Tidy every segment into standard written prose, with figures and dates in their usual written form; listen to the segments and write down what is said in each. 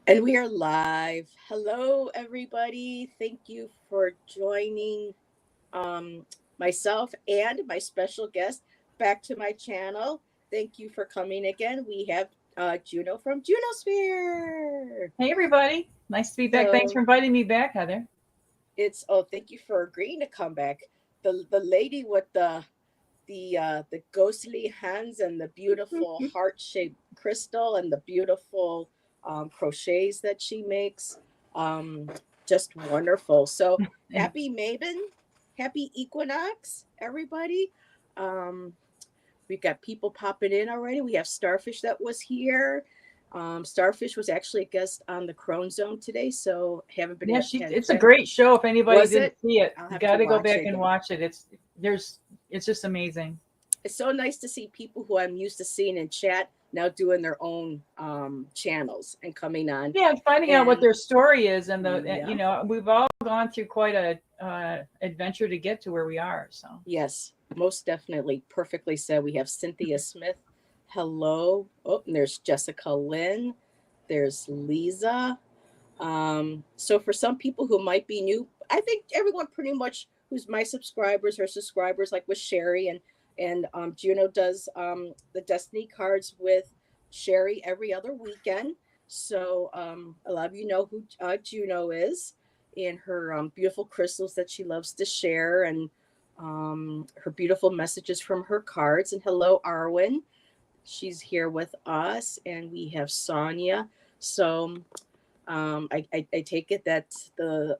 And we are live. Hello, everybody. Thank you for joining um, myself and my special guest back to my channel. Thank you for coming again. We have Juno from JunoSphere. Hey everybody, nice to be back. Thanks for So inviting me back, Heather. thank you for agreeing to come back. The lady with the ghostly hands and the beautiful heart shaped crystal and the beautiful crochets that she makes. Um, just wonderful. So happy Mabon, happy Equinox, everybody. Um, we've got people popping in already. We have Starfish that was here. Starfish was actually a guest on the Crone Zone today, so haven't been Yeah, had a it's a chance. great show. If anybody Was didn't it? see it, I'll you have got to to go watch back it and again. watch it. It's just amazing. It's so nice to see people who I'm used to seeing in chat now doing their own channels and coming on. Yeah, and finding out what And their story is, and yeah, we've all gone through quite a adventure to get to where we are. So yes, most definitely. Perfectly said. We have Cynthia Smith. Hello. Oh, and there's Jessica Lynn. There's Lisa. So for some people who might be new, I think everyone pretty much who's my subscribers, her subscribers, like with Sherry and Juno does the Destiny cards with Sherry every other weekend. So a lot of you know who Juno is and her beautiful crystals that she loves to share and her beautiful messages from her cards. And hello, Arwen. She's here with us, and we have Sonia. So I take it that the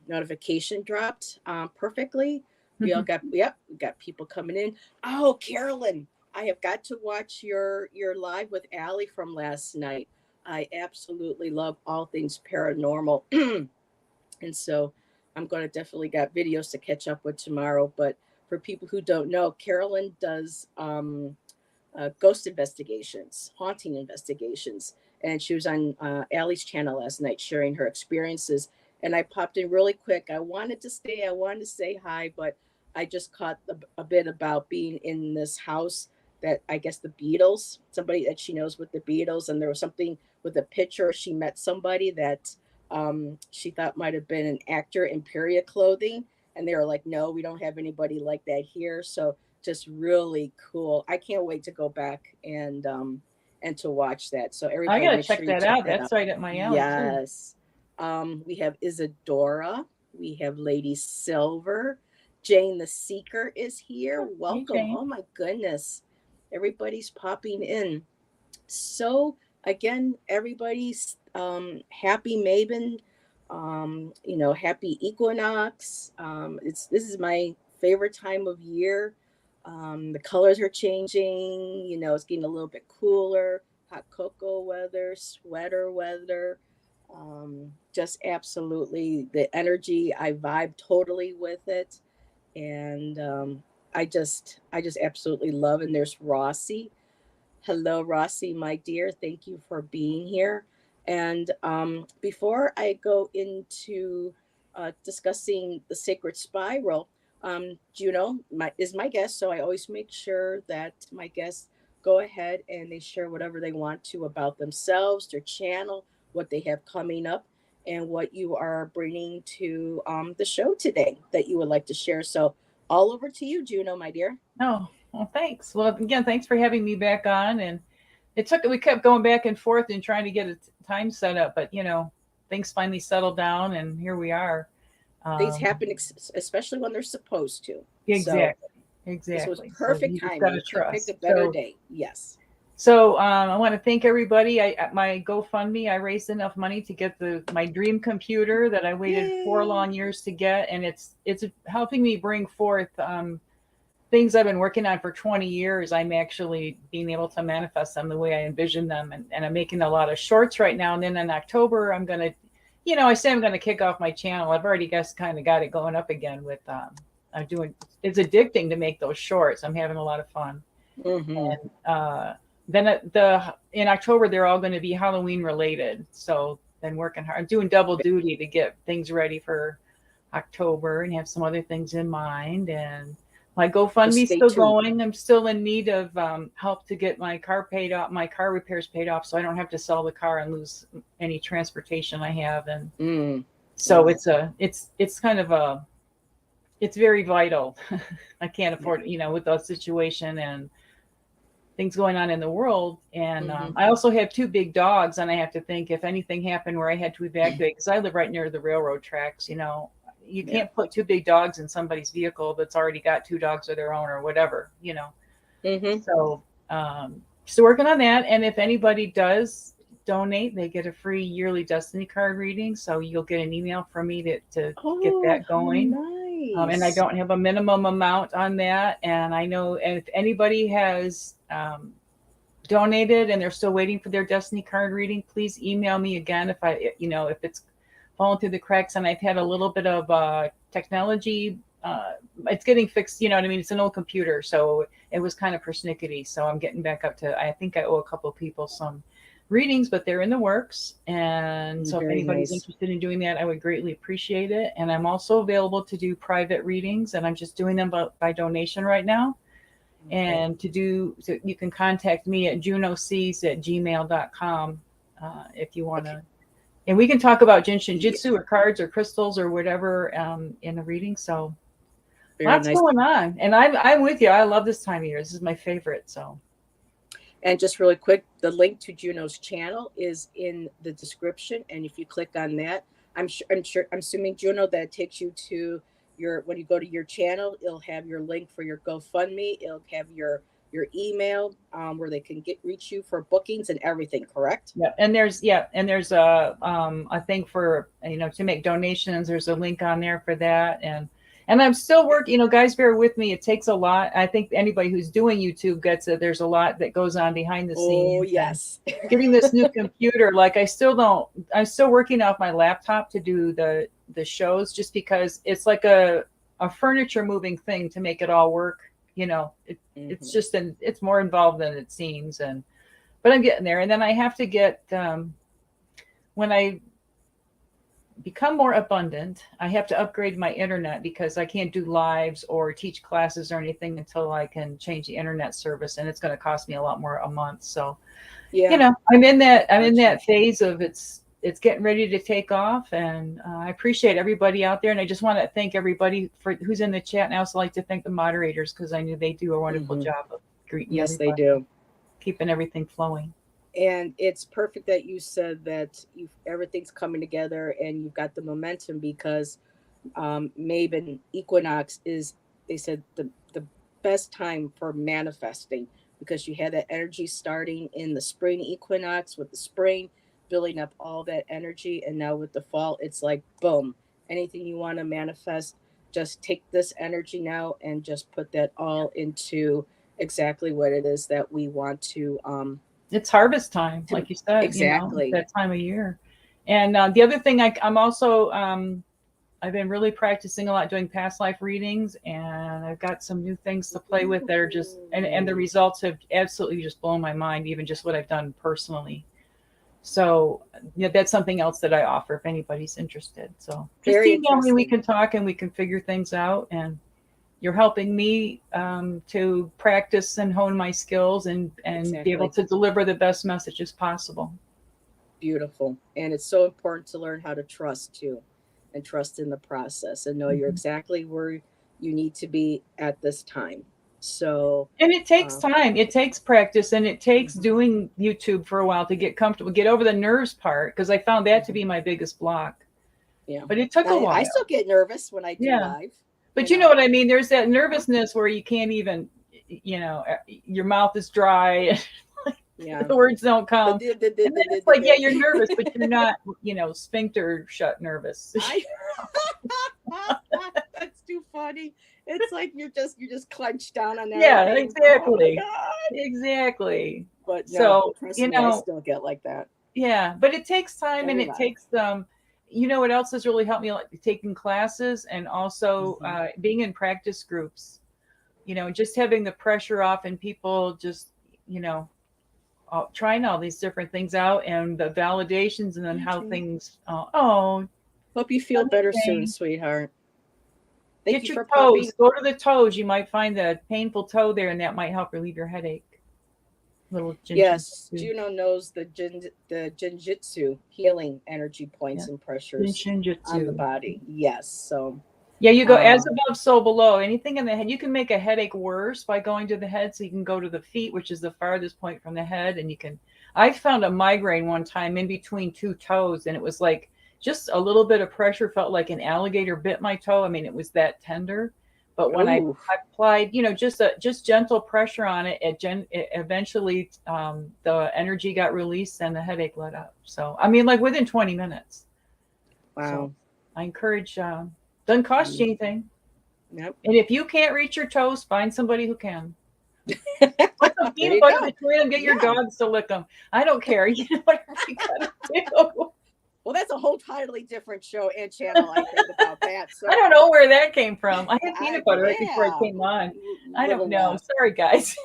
notification dropped perfectly. We all got yep, we got people coming in. Oh, Carolyn, I have got to watch your live with Allie from last night. I absolutely love all things paranormal, and so I'm going to definitely got videos to catch up with tomorrow. But for people who don't know, Carolyn does ghost investigations, haunting investigations. And she was on Allie's channel last night sharing her experiences. And I popped in really quick. I wanted to stay, I wanted to say hi, but I just caught a bit about being in this house that I guess the Beatles, somebody that she knows with the Beatles, and there was something with a picture. She met somebody that she thought might have been an actor in period clothing. And they were like, no, we don't have anybody like that here. So just really cool. I can't wait to go back and to watch that. So I everybody got to make sure check you that check out. that That's out. right up my alley too. Yes. We have Isadora. We have Lady Silver. Jane the Seeker is here. Oh, hey Welcome. Jane. Oh my goodness. Everybody's popping in. So again, everybody's happy Mabon, happy Equinox. It's this is my favorite time of year. The colors are changing, it's getting a little bit cooler, hot cocoa weather, sweater weather. Just absolutely the energy. I vibe totally with it. And I just absolutely love. And there's Rossi. Hello, Rossi, my dear. Thank you for being here. And before I go into discussing the sacred spiral, Juno is my guest, so I always make sure that my guests go ahead and they share whatever they want to about themselves, their channel, what they have coming up, and what you are bringing to the show today that you would like to share. So, all over to you, Juno, my dear. Oh, well, thanks. Well, again, thanks for having me back on. And we kept going back and forth and trying to get a time set up, but things finally settled down, and here we are. Things Um, happen, especially when they're supposed to. So exactly, this was exactly. So perfect you just got timing. to You couldn't pick a trust. better day. Yes. I want to thank everybody. At my GoFundMe, I raised enough money to get my dream computer that I waited 4 long Yay. years to get, and it's helping me bring forth things I've been working on for 20 years. I'm actually being able to manifest them the way I envision them, and I'm making a lot of shorts right now. And then in October, I'm gonna, I say I'm gonna kick off my channel. I've already kind of got it going up again with I'm doing. It's addicting to make those shorts. I'm having a lot of fun. Mm-hmm. And then in October they're all going to be Halloween related. So then working hard, I'm doing double duty to get things ready for October and have some other things in mind. And My Just GoFundMe's stay still tuned. going. I'm still in need of help to get my car paid off, my car repairs paid off, so I don't have to sell the car and lose any transportation I have. And Mm, so yeah, it's kind of it's very vital. I can't yeah. afford, with the situation and things going on in the world. And Hmm. I also have two big dogs, and I have to think if anything happened where I had to evacuate, because I live right near the railroad tracks. You Yeah. can't put two big dogs in somebody's vehicle that's already got two dogs of their own or whatever. Hmm. So still working on that. And if anybody does donate, they get a free yearly Destiny card reading. So you'll get an email from me to get Oh, that how going. And I nice. don't have a minimum amount on that. And I know if anybody has donated and they're still waiting for their Destiny card reading, please email me again if it's fallen through the cracks. And I've had a little bit of technology. It's getting fixed. You know what I mean? It's an old computer, so it was kind of persnickety. So I'm getting back up to. I think I owe a couple of people some readings, but they're in the works. And so if Very anybody's nice. interested in doing that, I would greatly appreciate it. And I'm also available to do private readings, and I'm just doing them by donation right now. Okay. And so you can contact me at junoseas@gmail.com if you want Okay. to. And we can talk about Jinshin Yeah, Jitsu or cards or crystals or whatever in the reading. So very lots nice. going on. And I'm with you. I love this time of year. This is my favorite. So And just really quick, the link to Juno's channel is in the description. And if you click on that, I'm assuming Juno that takes you to when you go to your channel, it'll have your link for your GoFundMe. It'll have your email where they can reach you for bookings and everything. Correct? and there's a thing for to make donations. There's a link on there for that. And I'm still working, guys, bear with me. It takes a lot. I think anybody who's doing YouTube gets it. There's a lot that goes on behind the Oh scenes. And yes. getting this new computer, like I'm still working off my laptop to do the shows, just because it's like a furniture moving thing to make it all work. It's Hmm. just it's more involved than it seems. But I'm getting there. And then I have to get when I become more abundant, I have to upgrade my internet, because I can't do lives or teach classes or anything until I can change the internet service, and it's going to cost me a lot more a month. So, Yeah. I'm in that Gotcha. phase of it's getting ready to take off. And I appreciate everybody out there, and I just want to thank everybody for who's in the chat. And I also like to thank the moderators, because I knew they do a wonderful Hmm. job of greeting Yes, they everybody, do. keeping everything flowing. And it's perfect that you said that everything's coming together and you've got the momentum because Mabon Equinox is, they said, the best time for manifesting because you had that energy starting in the spring equinox with the spring, building up all that energy. And now with the fall, it's like, boom, anything you want to manifest, just take this energy now and just put that all into exactly what it is that we want It's harvest time, to like you said. It's exactly. that time of year. And the other thing, I'm also I've been really practicing a lot doing past life readings, and I've got some new things to play with that are just and the Ooh, results have absolutely just blown my mind, even just what I've done personally. So that's something else that I offer if anybody's interested. So just very email me, we interesting. can talk and we can figure things out. And you're helping me to practice and hone my skills and be able Exactly. to deliver the best messages possible. Beautiful. And it's so important to learn how to trust too and trust in the process and know you're Mhm. exactly where you need to be at this time. So, And it takes uh, time. It takes practice, and it takes mhm, doing YouTube for a while to get comfortable, get over the nerves part, because I found that to mhm, be my biggest block. yeah. But it took a I while. still get nervous when I do Yeah. live, But you know what I mean? There's that Uh-huh. nervousness where you can't even, your mouth is dry, Yeah. the words don't The, come. the, the, And then the, it's the, like, yeah, the, you're nervous, but you're not, sphincter shut nervous. I that's too funny. It's like you're just clenched down on Yeah, everything. Oh my exactly. god. Exactly. But no, So, trust me, I still get like that. yeah, but it takes time, and Very it live. takes what else has really helped me, like taking classes, and also Hmm. being in practice groups, just having the pressure off, and people just, you know, trying all these different things out, and the validations, and then how Okay. things, oh, Hope you feel funny better soon, thing. sweetheart. Thank Get you your for toes. popping. Go to the toes. You might find a painful toe there, and that might help relieve your headache. Little ginger. Yes, Juno knows the Jinjitsu healing energy Yeah. points and pressures on the Shinjitsu. body. Yes. So Yeah, you go as um above, so below. Anything in the head, you can make a headache worse by going to the head. So you can go to the feet, which is the farthest point from the head, and you can. I found a migraine one time in between two toes, and it was like just a little bit of pressure felt like an alligator bit my toe. I mean, it was that tender. But when I ooh, applied, just gentle pressure on it, it eventually the energy got released and the headache let up. So I mean, like within 20 minutes. So wow. I encourage. Doesn't cost you Mm, anything. yep. And if you can't reach your toes, find somebody who can. Put some There peanut you butter go. between them. Get your Yeah. dogs to lick them. I don't care. You know whatever you gotta do. Well, that's a whole totally different show and channel, I think, about that. I So don't know where that came from. I had peanut butter right before I yeah, came on. I don't little know. Sorry, guys.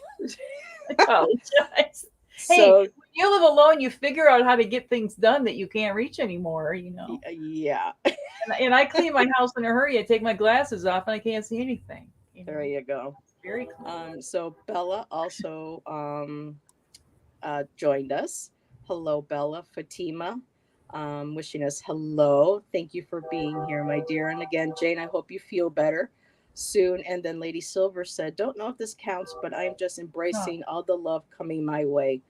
I apologize. Hey, so when you live alone, you figure out how to get things done that you can't reach anymore. yeah. And I clean my house in a hurry. I take my glasses off and I can't see anything. There you go. Very clean. So Bella also joined us. Hello, Bella. Fatima, wishing us hello. Thank you for being here, my dear. And again, Jane, I hope you feel better soon. And then Lady Silver said, don't know if this counts, but I'm just Oh. embracing all the love coming my way.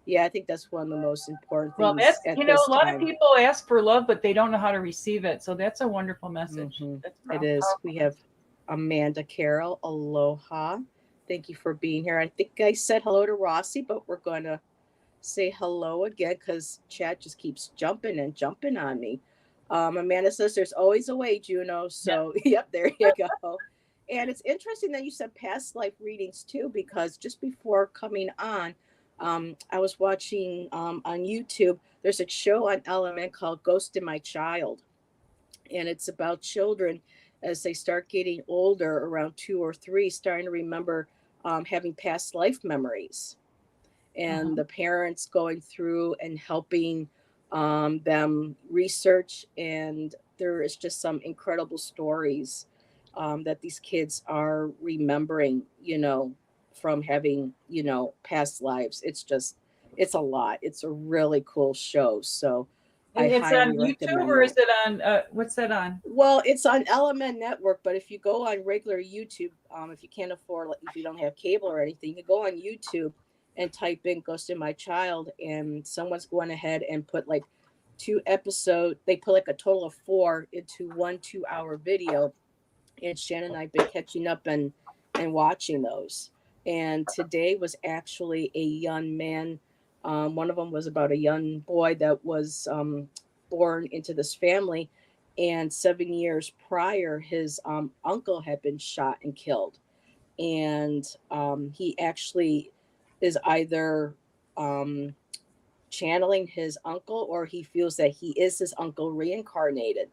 Yeah, I think that's one of the most important Well, things at a this lot of time. people ask for love, but they don't know how to receive it. So that's a wonderful message. Hmm. That's a It is. powerful We have message. Amanda Carroll. Aloha. Thank you for being here. I think I said hello to Rossi, but we're going to say hello again because chat just keeps jumping and jumping on me. Amanda says there's always a way, Juno. Yeah. So, yep, there you go. And it's interesting that you said past life readings too, because just before coming on, I was watching on YouTube. There's a show on Element called Ghost in My Child, and it's about children as they start getting older, around 2 or 3, starting to remember having past life memories, and Uh-huh. the parents going through and helping them research. And there is just some incredible stories that these kids are remembering, from having, past lives. It's a lot. It's a really cool show. So I It's on highly YouTube, recommend or is that. it on what's that on? Well, it's on Element Network, but if you go on regular YouTube, if you can't afford, like, if you don't have cable or anything, you go on YouTube and type in Ghost in My Child, and someone's going ahead and put like 2 episodes. They put like a total of 4 into one 2-hour video. And Shannon and I've been catching up and watching those. And today was actually a young man. One of them was about a young boy that was born into this family, and 7 years prior, his uncle had been shot and killed. And he actually is either um, channeling his uncle, or he feels that he is his uncle reincarnated.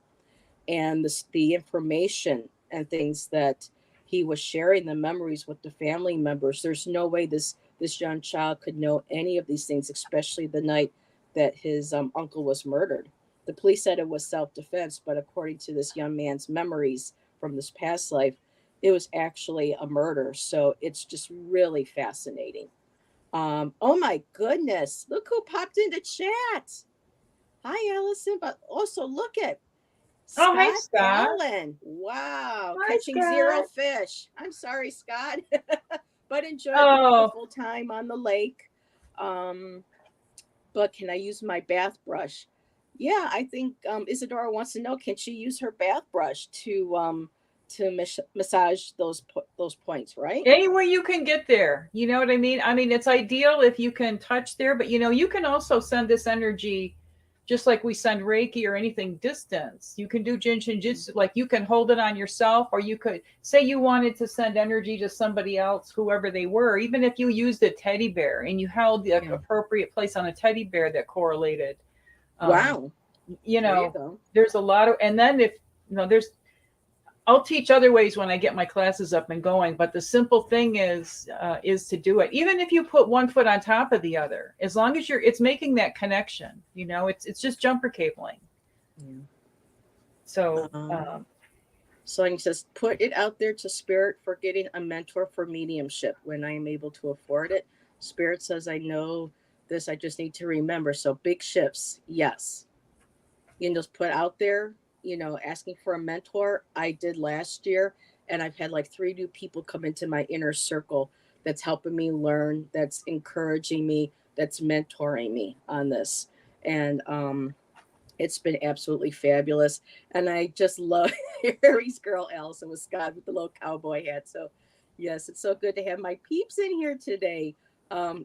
And the information and things that he was sharing, the memories with the family members, there's no way this young child could know any of these things, especially the night that his uncle was murdered. The police said it was self-defense, but according to this young man's memories from this past life, it was actually a murder. So it's just really fascinating. Oh my goodness, look who popped into chat. Hi, Allison. But also look at Oh, hey, Scott Scott. Allen. Wow. Hi, Catching zero Scott. fish. I'm sorry, Scott, but enjoyed the Oh, beautiful time on the lake. Um, but can I use my bath brush? Yeah, I think Isadora wants to know, can she use her bath brush to massage those points, right? any way you can get there. You know what I mean? I mean, it's ideal if you can touch there, but you can also send this energy just like we send Reiki or anything distance. You can do Jin Shin Jitsu, like you can hold it on yourself, or you could say you wanted to send energy to somebody else, whoever they were, even if you used a teddy bear and you held the Yeah. appropriate place on a teddy bear that correlated. Um, Wow. you There you know, go. there's a lot of, and then if, there's, I'll teach other ways when I get my classes up and going. But the simple thing is to do it. Even if you put one foot on top of the other, as long as it's making that connection. It's just jumper cabling. Yeah. So Um, Sonia says, put it out there to Spirit for getting a mentor for mediumship when I am able to afford it. Spirit says, I know this, I just need to remember. So big shifts, yes. You can just put out there, asking for a mentor. I did last year, and I've had like 3 new people come into my inner circle that's helping me learn, that's encouraging me, that's mentoring me on this. And it's been absolutely fabulous. And I just love Harry's girl, Allison, with Scott with the little cowboy hat. So, yes, it's so good to have my peeps in here today.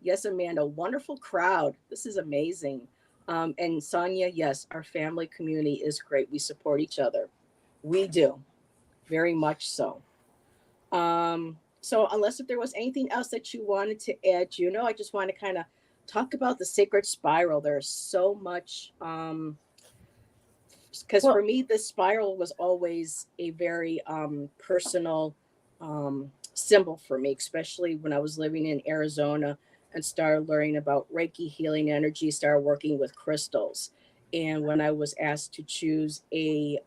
Yes, Amanda, wonderful crowd. This is amazing. And Sonia, yes, our family community is great. We support each other. We do, very much so. So, unless if there was anything else that you wanted to add, I just want to kind of talk about the sacred spiral. There's so much. Because Well, for me, this spiral was always a very personal symbol for me, especially when I was living in Arizona and started learning about Reiki healing energy, started working with crystals. And when I was asked to choose a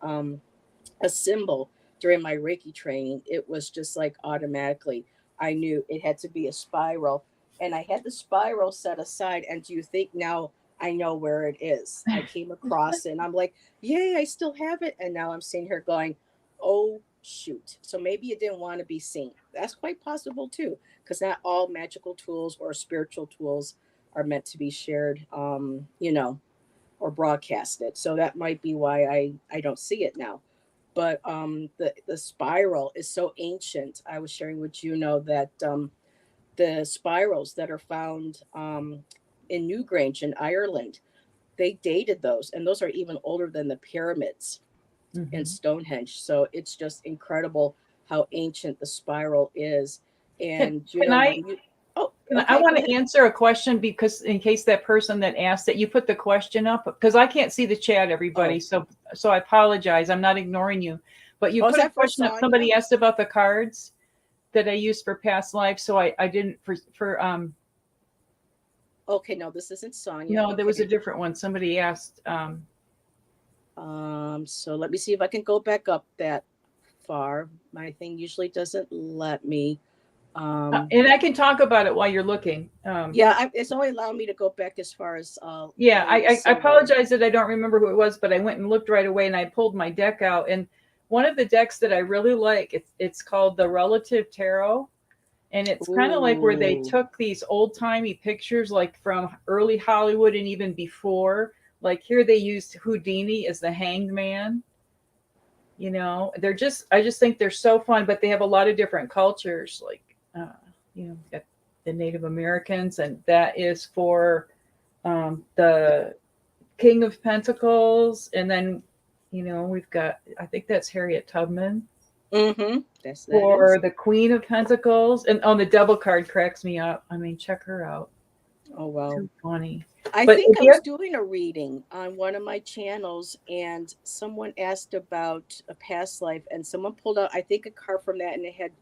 symbol during my Reiki training, it was just like automatically I knew it had to be a spiral. And I had the spiral set aside. And do you think now I know where it is? I came across it and I'm like, yay, I still have it. And now I'm sitting here going, oh, shoot. So maybe it didn't want to be seen. That's quite possible too, because not all magical tools or spiritual tools are meant to be shared, or broadcasted. So that might be why I don't see it now. But the spiral is so ancient. I was sharing with Juno that the spirals that are found in Newgrange in Ireland, they dated those, and those are even older than the pyramids in mhm. Stonehenge. So it's just incredible how ancient the spiral is. can, And can I when you, oh, I okay, go want ahead. to answer a question because in case that person that asked that you put the question up because I can't see the chat, everybody. Oh, So I apologize. I'm not ignoring you, but you oh, is put a that for question up. Sonya? Somebody asked about the cards that I use for past life. So I didn't for Okay, no, this isn't Sonya. no, there was a Okay. different one. Somebody asked So let me see if I can go back up that far. My thing usually doesn't let me. Um, and I can talk about it while you're looking. yeah, it's only allowing me to go back as far as Yeah, finding the I symbol. apologize that I don't remember who it was, but I went and looked right away and I pulled my deck out. And one of the decks that I really like, it's called the Relative Tarot. And it's kind of like where they Ooh, took these old timey pictures, like from early Hollywood and even before. Like here, they used Houdini as the hanged man. I just think they're so fun, but they have a lot of different cultures. Like, got the Native Americans, and that is for the King of Pentacles, and then we've got I think that's Harriet Tubman mm-hmm. That is. for the Queen of Pentacles, and on the Devil card cracks me up. I mean, check her out, Oh wow. too funny. I But think I yeah, was doing a reading on one of my channels, and someone asked about a past life, and someone pulled out, I think, a card from that, and it had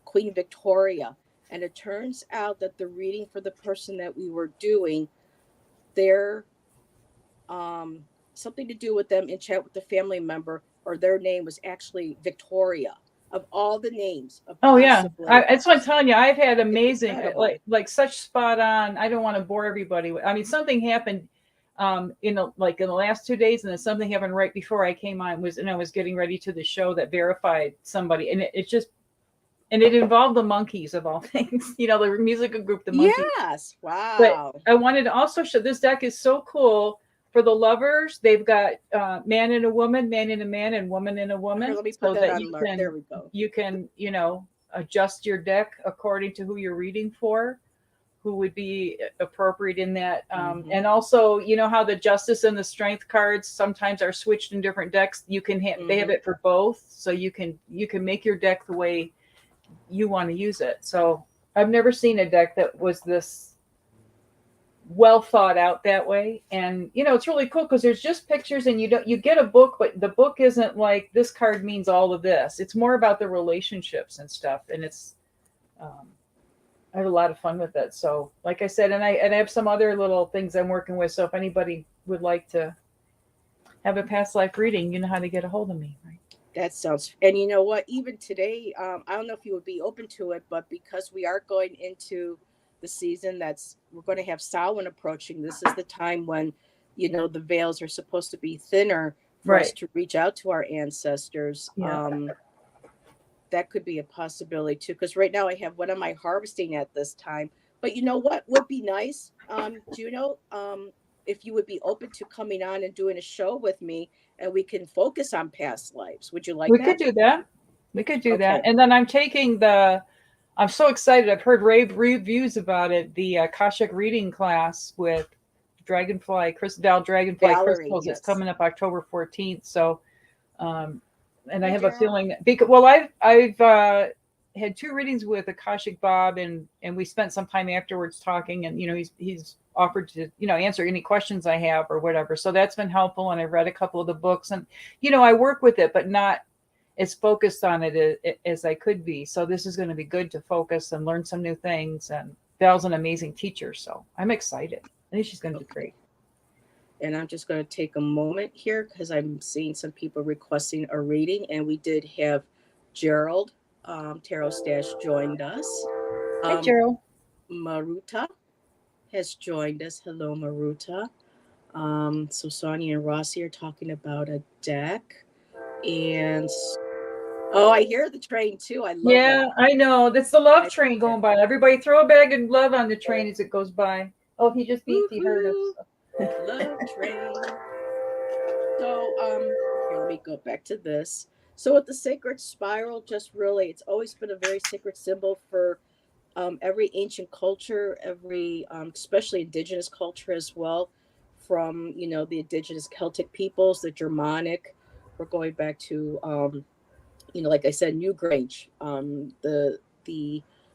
Queen Victoria. And it turns out that the reading for the person that we were doing, their something to do with them in chat with the family member, or their name was actually Victoria. Of all the names of oh yeah, possibly, that's what I'm telling you. I've had it's amazing, incredible. like such spot on. I don't want to bore everybody. I mean, something happened in the last 2 days, and then something happened right before I came on. And I was getting ready to the show that verified somebody, and it just and it involved the monkeys of all things. The musical group, the monkeys. Yes. But Wow. I wanted to also show this deck is so cool for the lovers. They've got man and a woman, man and a man, and woman and a Here, woman, let me put so that that on alert. There we go. you can adjust your deck according to who you're reading for, who would be appropriate in that. Hmm. And also, how the justice and the strength cards sometimes are switched in different decks. You can they have Hmm. it for both, so you can make your deck the way you want to use it. So I've never seen a deck that was this well thought out that way. And it's really cool because there's just pictures, and you get a book, but the book isn't like this card means all of this. It's more about the relationships and stuff, and it's I have a lot of fun with it. So like I said, and I have some other little things I'm working with, so if anybody would like to have a past life reading, you know how to get a hold of me, right? That sounds, and you know what? Even today, I don't know if you would be open to it, but because we are going into the season that's, we're going to have Samhain approaching. This is the time when, the veils are supposed to be thinner for us Right. to reach out to our ancestors. Yeah. That could be a possibility too. Because right now I have, what am I harvesting at this time? But you know what would be nice, Juno, if you would be open to coming on and doing a show with me, and we can focus on past lives. Would you like We could that? do that. We could do that. Okay. And then I'm so excited. I've heard rave reviews about it. The Akashic reading class with Dragonfly Valerie, crystals. It's yes. coming up October 14th. So, um, and I Hi, have a Daryl. feeling because, well, I've had two readings with Akashic Bob, and we spent some time afterwards talking, and he's offered to answer any questions I have or whatever. So that's been helpful, and I've read a couple of the books, and I work with it, but not as focused on it as I could be. So this is going to be good to focus and learn some new things. And Val's an amazing teacher, so I'm excited. I think she's going to do Okay. great. And I'm just going to take a moment here because I'm seeing some people requesting a reading, and we did have Gerald, Tarot Stash, joined us. Hi, Um, Gerald. Maruta has joined us. Hello, Maruta. So Sonia and Rossi are talking about a deck. And oh, I hear the train too. I love Yeah, that. I know. That's the love I train love going by. Everybody throw a bag of love on the train as it goes by. Oh, he just beeped. it. He heard us. Woohoo! Love train. So, here, let me go back to this. So, with the sacred spiral, just really, it's always been a very sacred symbol for every ancient culture, every, especially indigenous culture as well, from, the indigenous Celtic peoples, the Germanic. We're going back to, like I said, Newgrange,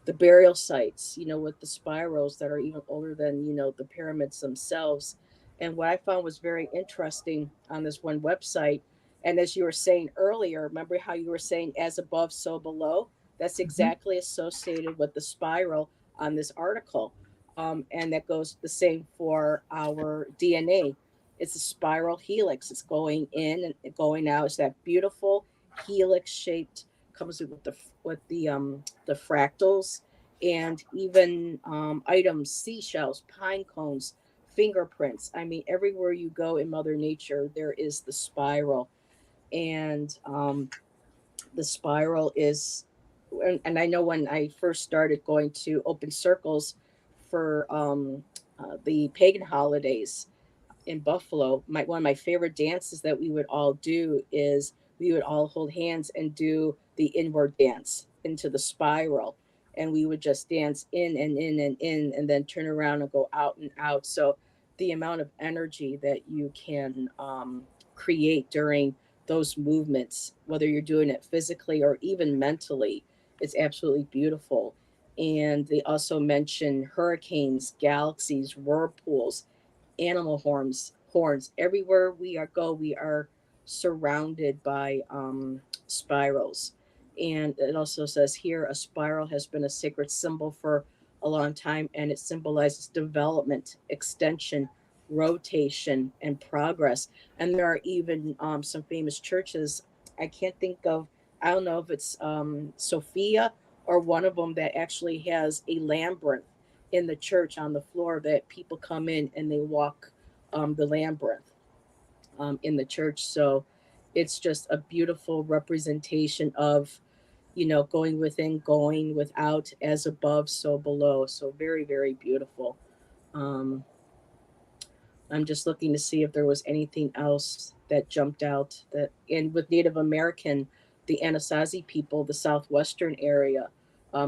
the burial sites, with the spirals that are even older than the pyramids themselves. And what I found was very interesting on this one website, and as you were saying earlier, remember how you were saying "as above, so below"? That's Mhm. exactly associated with the spiral on this article, and that goes the same for our DNA. It's a spiral helix. It's going in and going out. It's that beautiful helix shaped, comes with the fractals, and even items, seashells, pine cones, fingerprints. I mean, everywhere you go in Mother Nature, there is the spiral. And the spiral is, and I know when I first started going to open circles for the pagan holidays in Buffalo, one of my favorite dances that we would all do is we would all hold hands and do the inward dance into the spiral. And we would just dance in and in and in, and then turn around and go out and out. So the amount of energy that you can create during those movements, whether you're doing it physically or even mentally, it's absolutely beautiful. And they also mention hurricanes, galaxies, whirlpools, animal horns. Everywhere we are surrounded by spirals. And it also says here a spiral has been a sacred symbol for a long time, and it symbolizes development, extension, rotation, and progress. And there are even some famous churches. I can't think of, I don't know if it's Sophia or one of them, that actually has a labyrinth in the church on the floor, that people come in and they walk the labyrinth in the church. So it's just a beautiful representation of, going within, going without, as above, so below. So very, very beautiful. Um, I'm just looking to see if there was anything else that jumped out. That, and with Native American, the Anasazi people, the southwestern area,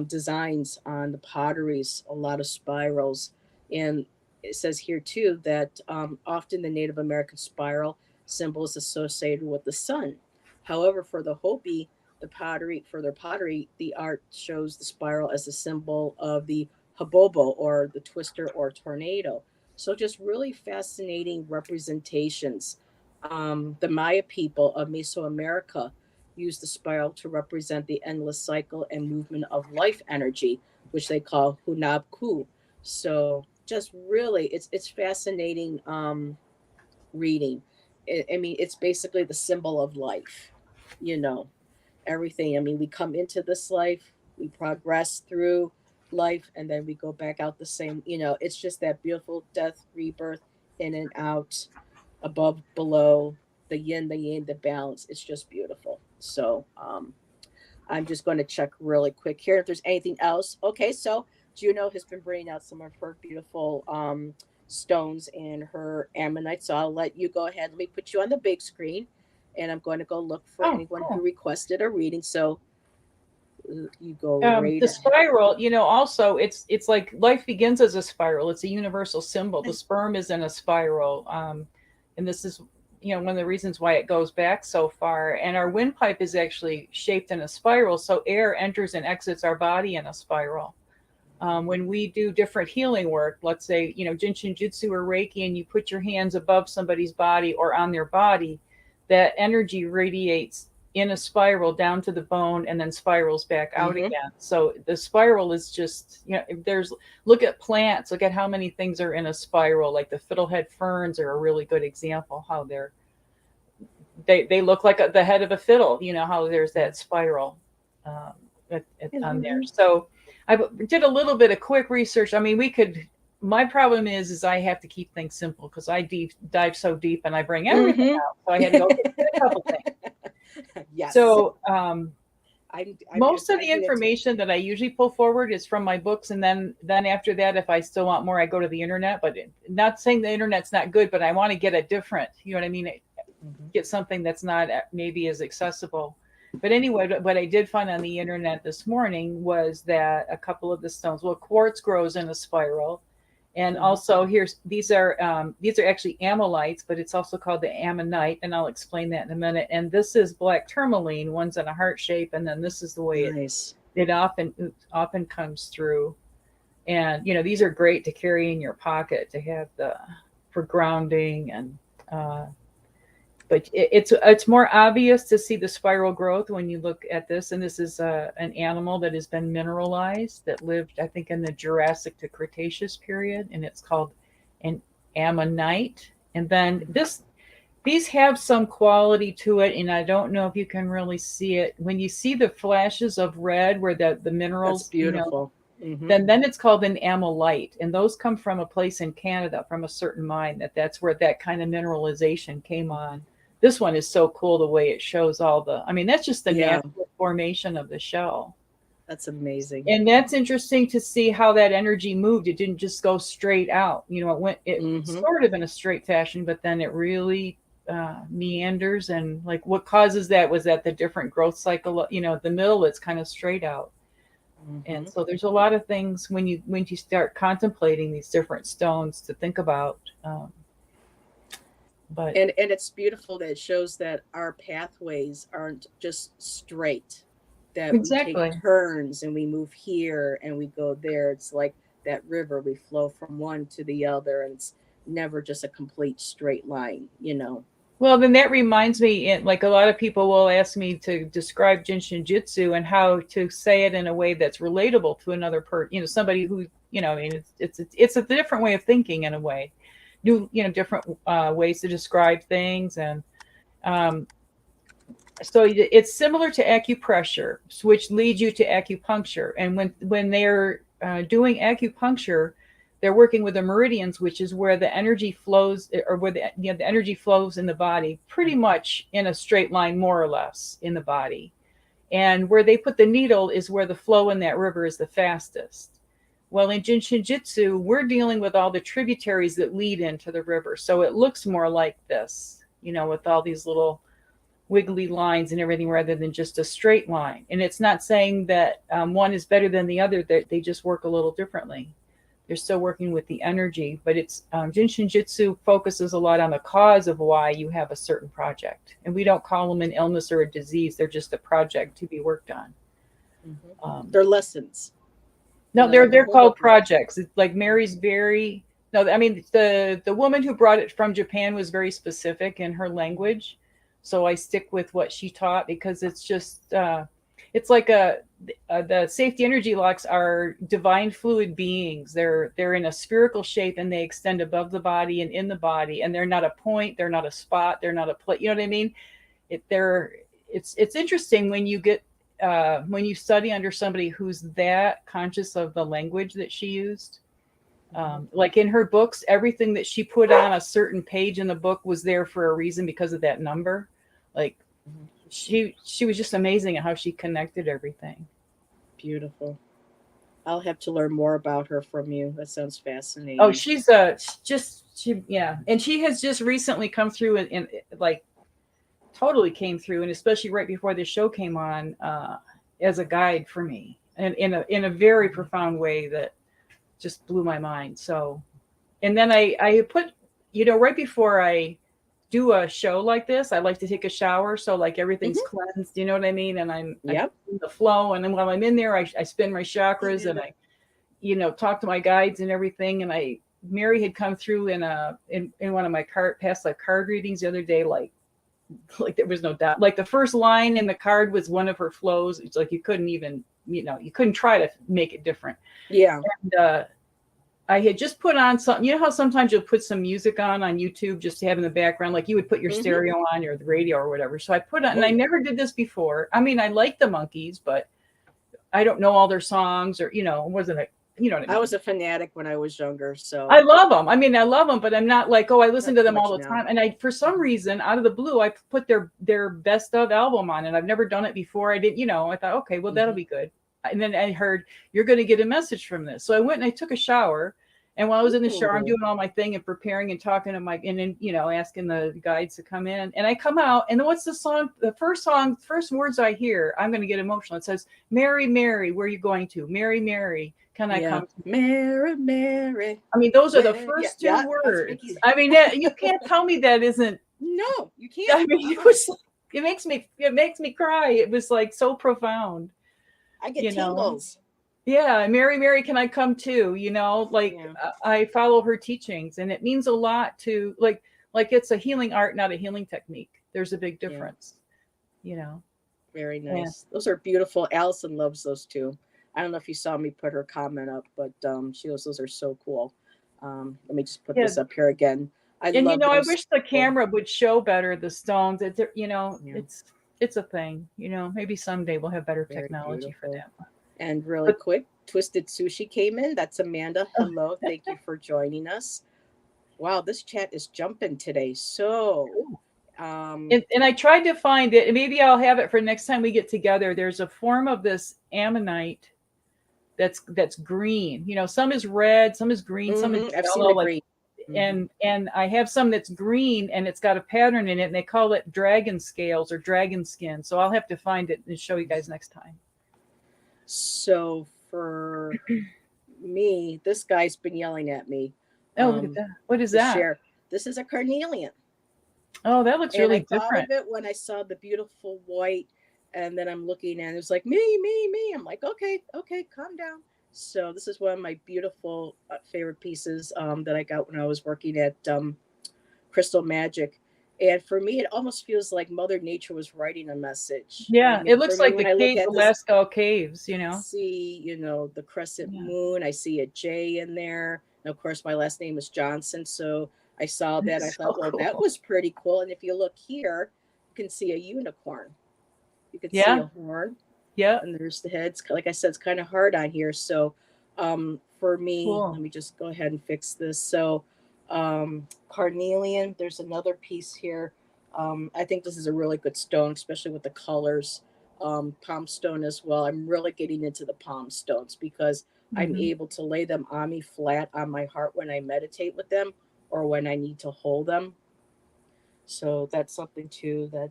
designs on the potteries, a lot of spirals. And it says here too that often the Native American spiral symbol is associated with the sun. However, for the Hopi, the art shows the spiral as a symbol of the habobo, or the twister or tornado. So just really fascinating representations. The Maya people of Mesoamerica use the spiral to represent the endless cycle and movement of life energy, which they call Hunab Ku. So just really, it's fascinating reading. I mean, it's basically the symbol of life. you know, everything. I mean, we come into this life, we progress through life, and then we go back out the same. It's just that beautiful death, rebirth, in and out, above, below, the yin, the yang, the balance. It's just beautiful. So, I'm just going to check really quick here if there's anything else. Okay, so Juno has been bringing out some of her beautiful stones and her ammonite. So I'll let you go ahead. Let me put you on the big screen, and I'm going to go look for Oh, anyone who cool. requested a reading. So you go right The ahead. spiral, also it's like life begins as a spiral. It's a universal symbol. The sperm is in a spiral, and this is one of the reasons why it goes back so far. And our windpipe is actually shaped in a spiral, so air enters and exits our body in a spiral. When we do different healing work, let's say Jinshin Jitsu or Reiki, and you put your hands above somebody's body or on their body, that energy radiates in a spiral down to the bone and then spirals back out Mm-hmm. again. So the spiral is just, if there's, look at plants, look at how many things are in a spiral. Like the fiddlehead ferns are a really good example, how they look like the head of a fiddle, how there's that spiral um, on there. So I did a little bit of quick research. I mean, my problem is I have to keep things simple because I dive so deep and I bring everything Mm-hmm. out. So I had to go get a couple things. Yes. So I'm most of I the do that too. information that I usually pull forward is from my books, and then after that, if I still want more, I go to the internet. But not saying the internet's not good, but I want to get a different, you know what I mean? Mm-hmm. Get something that's not maybe as accessible. But anyway, what I did find on the internet this morning was that a couple of the stones, well, quartz grows in a spiral. And Mm-hmm. also these are actually amylites, but it's also called the ammonite, and I'll explain that in a minute. And this is black tourmaline, one's in a heart shape, and then this is the way Nice. it often comes through. And these are great to carry in your pocket to have for grounding. And but it's more obvious to see the spiral growth when you look at this. And this is an animal that has been mineralized that lived, I think, in the Jurassic to Cretaceous period, and it's called an ammonite. And then these have some quality to it, and I don't know if you can really see it when you see the flashes of red where the That's minerals, beautiful. Mm-hmm. then it's called an amylite, and those come from a place in Canada, from a certain mine, that's where that kind of mineralization came on. This one is so cool the way it shows I mean, that's just the Yeah, natural formation of the shell. that's amazing. And that's interesting to see how that energy moved. It didn't just go straight out. It Mm-hmm. sort of in a straight fashion, but then it really meanders. And like what causes that was that the different growth cycle, the middle, it's kind of straight out. Mm-hmm. And so there's a lot of things when you start contemplating these different stones to think about. But And it's beautiful that it shows that our pathways aren't just straight, that we take exactly. turns and we move here and we go there. It's like that river, we flow from one to the other, and it's never just a complete straight line. Well, then that reminds me, like a lot of people will ask me to describe Jinshin Jitsu and how to say it in a way that's relatable to another somebody who, I mean, it's a different way of thinking in a way, different ways to describe things. And um, so it's similar to acupressure, which leads you to acupuncture. And when they're doing acupuncture, they're working with the meridians, which is where the energy flows, or where the energy flows in the body, pretty much in a straight line, more or less, in the body. And where they put the needle is where the flow in that river is the fastest. Well, in Jinshin Jitsu, we're dealing with all the tributaries that lead into the river. So it looks more like this, with all these little wiggly lines and everything rather than just a straight line. And it's not saying that one is better than the other, that they just work a little differently. They're still working with the energy, but it's Jinshin Jitsu focuses a lot on the cause of why you have a certain project. And we don't call them an illness or a disease. They're just a project to be worked on. Mm-hmm. They're lessons. No, The they're whole called book is projects. It's like Mary's very, no, I mean, the woman who brought it from Japan was very specific in her language. So I stick with what she taught because it's just, it's like the safety energy locks are divine fluid beings. They're in a spherical shape and they extend above the body and in the body. And they're not a point, they're not a spot, they're not a place. You know what I mean? it's interesting when you get when you study under somebody who's that conscious of the language that she used. Like in her books, everything that she put on a certain page in the book was there for a reason because of that number. Like Mhm. she was just amazing at how she connected everything. Beautiful. I'll have to learn more about her from you. That sounds Oh, fascinating. she's just she yeah, and she has just recently come through and like totally came through, and especially right before the show came on, as a guide for me, and in a very profound way that just blew my mind. So, and then I put, right before I do a show like this, I like to take a shower, so like everything's Hmm. cleansed. You know what I mean? And I'm Yep. in the flow, and then while I'm in there, I spin my chakras and I talk to my guides and everything. And Mary had come through in one of my past life card readings the other day, like there was no doubt. Like the first line in the card was one of her flows. It's like you couldn't even, you couldn't try to make it different. Yeah. And I had just put on something. You know how sometimes you'll put some music on YouTube just to have in the background, like you would put your Hmm. stereo on or the radio or whatever. So I put on, Oh, and I yeah. never did this before. I mean, I like the Monkees, but I don't know all their songs, or wasn't it? You know what I I mean? was a fanatic when I was younger, I so love them. I mean, I love them, but I'm not like, oh, I listen not to too them all much the now. time. And for some reason, out of the blue, I put their best of album on, and I've never done it before. I didn't, I thought, okay, well, that'll Hmm. be good. And then I heard you're going to get a message from this, so I went and I took a shower. And while I was in the shower, I'm Ooh. doing all my thing and preparing and talking to and then asking the guides to come in. And I come out, and then what's the song? The first words I hear, I'm going to get emotional. It says, "Mary, Mary, where are you going to? Mary, Mary, can I Yeah. come?" Mary, Mary. I mean, those are the Where? Yeah, first two yeah. That's words. Mickey. I mean, you can't tell me that isn't. No, you can't. I mean, Uh-uh. it makes me cry. It was like so profound, I get you know. tingles. Yeah, Mary, Mary, can I come too? Like Yeah. I follow her teachings, and it means a lot to like it's a healing art, not a healing technique. There's a big Yeah. difference, you know. Very Yeah, nice. Those are beautiful. Allison loves those too. I don't know if you saw me put her comment up, but she goes, "Those are so cool." Let me just put yeah. this up here again. I And love I those. wish the So, camera would show better the stones. yeah, It's a thing. Maybe someday we'll have better very technology for beautiful. that. And really But quick, Twisted Sushi came in. That's Amanda. oh, Hello. Thank you for joining us. Wow, this chat is jumping today. So, cool. um, And I tried to find it, and maybe I'll have it for next time we get together. There's a form of this ammonite that's green. Some is red, some is green, some is I've seen yellow. the Like, green. Hmm. and I have some that's green, and it's got a pattern in it, and they call it dragon scales or dragon skin. So I'll have to find it and show you guys next time. So for me, this guy's been yelling at me Oh, look at um, that! What is to that? share. This is a carnelian. Oh, that looks And I really thought of different. it when I saw the beautiful white, and then I'm looking and it's like me, me, me. I'm like, okay, okay, calm down. So this is one of my beautiful favorite pieces that I got when I was working at Crystal Magic. And for me, it almost feels like Mother Nature was writing a message. I Yeah, mean, it for looks me, like when the I look cave, at the this, Lascaux caves. see, the crescent Yeah, moon. I see a J in there. And of course, my last name is Johnson. So I saw that. I it's so thought, well, that cool. was pretty cool. And if you look here, you can see a unicorn. You can see Yeah, a horn. yeah, And there's the heads. Like I said, it's kind of hard on here. So for me, let cool. me just go ahead and fix this. So carnelian, there's another piece here. I think this is a really good stone, especially with the colors. Palm stone as well. I'm really getting into the palm stones because I'm Hmm. able to lay them on me flat on my heart when I meditate with them or when I need to hold them. So that's something too that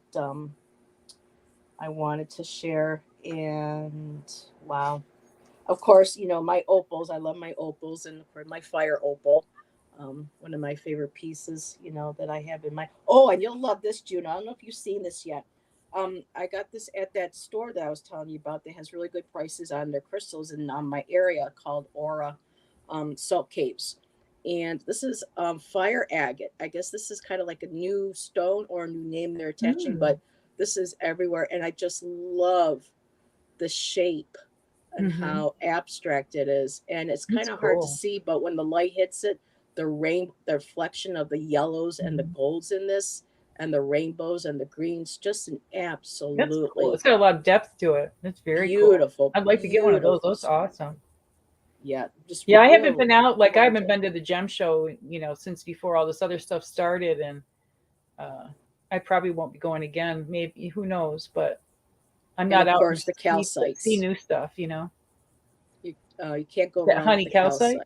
I wanted to share. And wow, of course, my opals. I love my opals, and of course, my fire opal. One of my favorite pieces, that I have in my. Oh, and you'll love this, Juno. I don't know if you've seen this yet. I got this at that store that I was telling you about that has really good prices on their crystals in my area called Aura Salt Caves. And this is fire agate. I guess this is kind of like a new stone or a new name they're attaching, Mm. but this is everywhere. And I just love the shape and Hmm. how abstract it is. And it's kind That's of hard to cool. see, but when the light hits it, the reflection of the yellows and the Mhm. golds in this, and the rainbows and the greens. Just an That's cool. absolutely It's got a lot of depth to it. It's very cool. beautiful, I'd like to get one of those. beautiful Those are awesome. Yeah, just Yeah, I haven't real been out. Like I haven't gorgeous. been to the gem show, since before all this other stuff started, and uh, I probably won't be going again. Maybe who knows? But I'm And not of out and course, the see calcites. new stuff. You can't go That wrong with honey the calcite.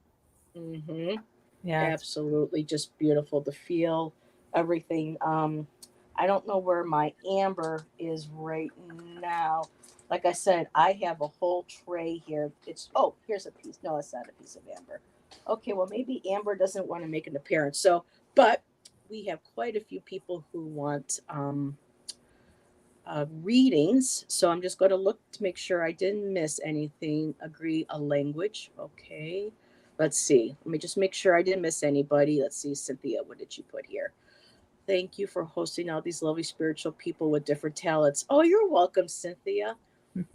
calcite. Hmm. Yeah, it's Absolutely, just beautiful to feel everything. I don't know where my amber is right now. Like I said, I have a whole tray here. It's here's a piece. No, it's not a piece of amber. Okay, well maybe amber doesn't want to make an appearance. So, but we have quite a few people who want readings. So I'm just going to look to make sure I didn't miss anything. Agree a language. Okay. Let's see. Let me just make sure I didn't miss anybody. Let's see, Cynthia, what did you put here? Thank you for hosting all these lovely spiritual people with different talents. Oh, you're welcome, Cynthia.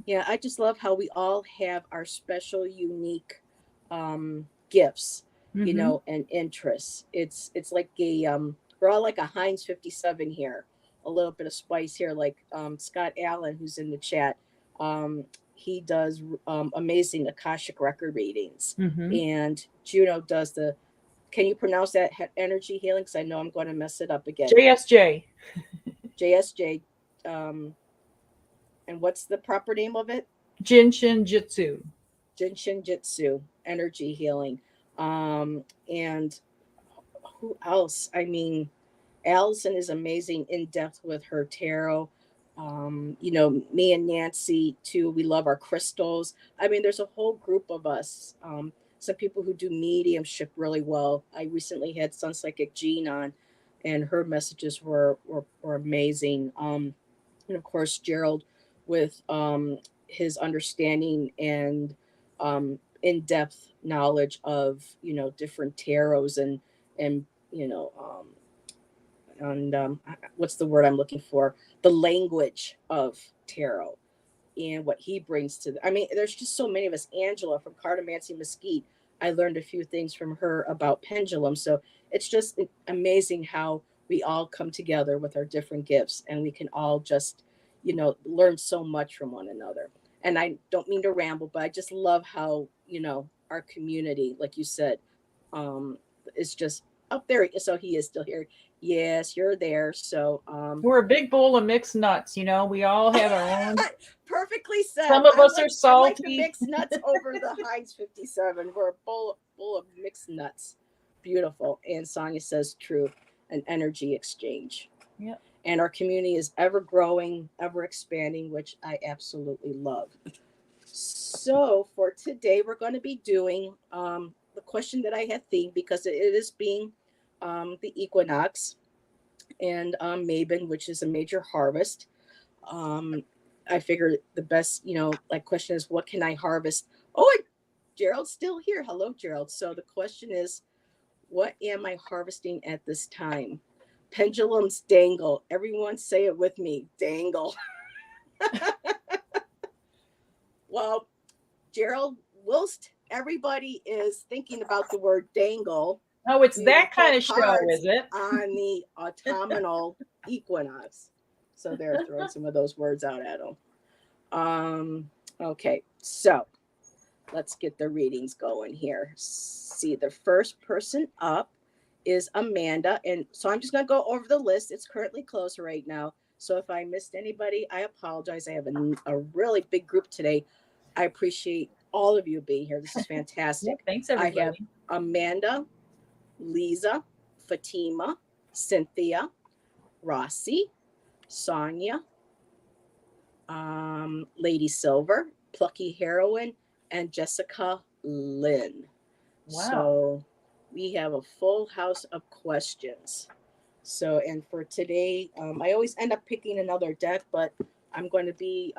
Yeah, I just love how we all have our special, unique gifts, mm-hmm. and interests. It's like we're all like a Heinz 57 here, a little bit of spice here, like Scott Allen, who's in the chat. He does amazing Akashic record readings, Mm-hmm. and Juno does the. Can you pronounce that energy healing? Because I know I'm going to mess it up again. JSJ. JSJ. Um, and what's the proper name of it? Jinshin Jitsu. Jinshin Jitsu, energy healing. And who else? I mean, Allison is amazing in depth with her tarot. Me and Nancy too. We love our crystals. I mean, there's a whole group of us. Some people who do mediumship really well. I recently had Sun Psychic Jean on, and her messages were amazing. And of course Gerald with his understanding and in-depth knowledge of different tarots and you know and what's the word I'm looking for, the language of tarot and what he brings to I mean, there's just so many of us. Angela from Cartomancy Mesquite, I learned a few things from her about pendulum. So it's just amazing how we all come together with our different gifts and we can all just, learn so much from one another. And I don't mean to ramble, but I just love how, our community, like you said, is just up there. So he is still here. Yes, you're there. So We're a big bowl of mixed nuts. We all have our own. perfectly said. Some of I us are like I like the salty. mixed nuts over the Heinz 57. We're a bowl of mixed nuts. Beautiful. And Sonia says true. An energy exchange. Yeah. And our community is ever growing, ever expanding, which I absolutely love. So for today, we're going to be doing the question that I had themed because it is being the equinox and Mabon, which is a major harvest. Um, I figure the best, like question is, what can I harvest? Oh, Gerald's still here. Hello, Gerald. So the question is, what am I harvesting at this time? Pendulums dangle. Everyone say it with me. Dangle. Well, Gerald, whilst everybody is thinking about the word dangle, Oh, it's we will that kind pull of show, cards is it? on the autumnal equinox. So they're throwing some of those words out at them. Okay, so let's get the readings going here. See, the first person up is Amanda. And so I'm just going to go over the list. It's currently closed right now. So if I missed anybody, I apologize. I have a really big group today. I appreciate all of you being here. This is Yeah, fantastic. thanks I have everybody. Amanda, Lisa, Fatima, Cynthia, Rossi, Sonia, Lady Silver, Plucky Heroine, and Jessica Lynn. Wow. So we have a full house of questions. So, and for today, I always end up picking another deck, but I'm going to be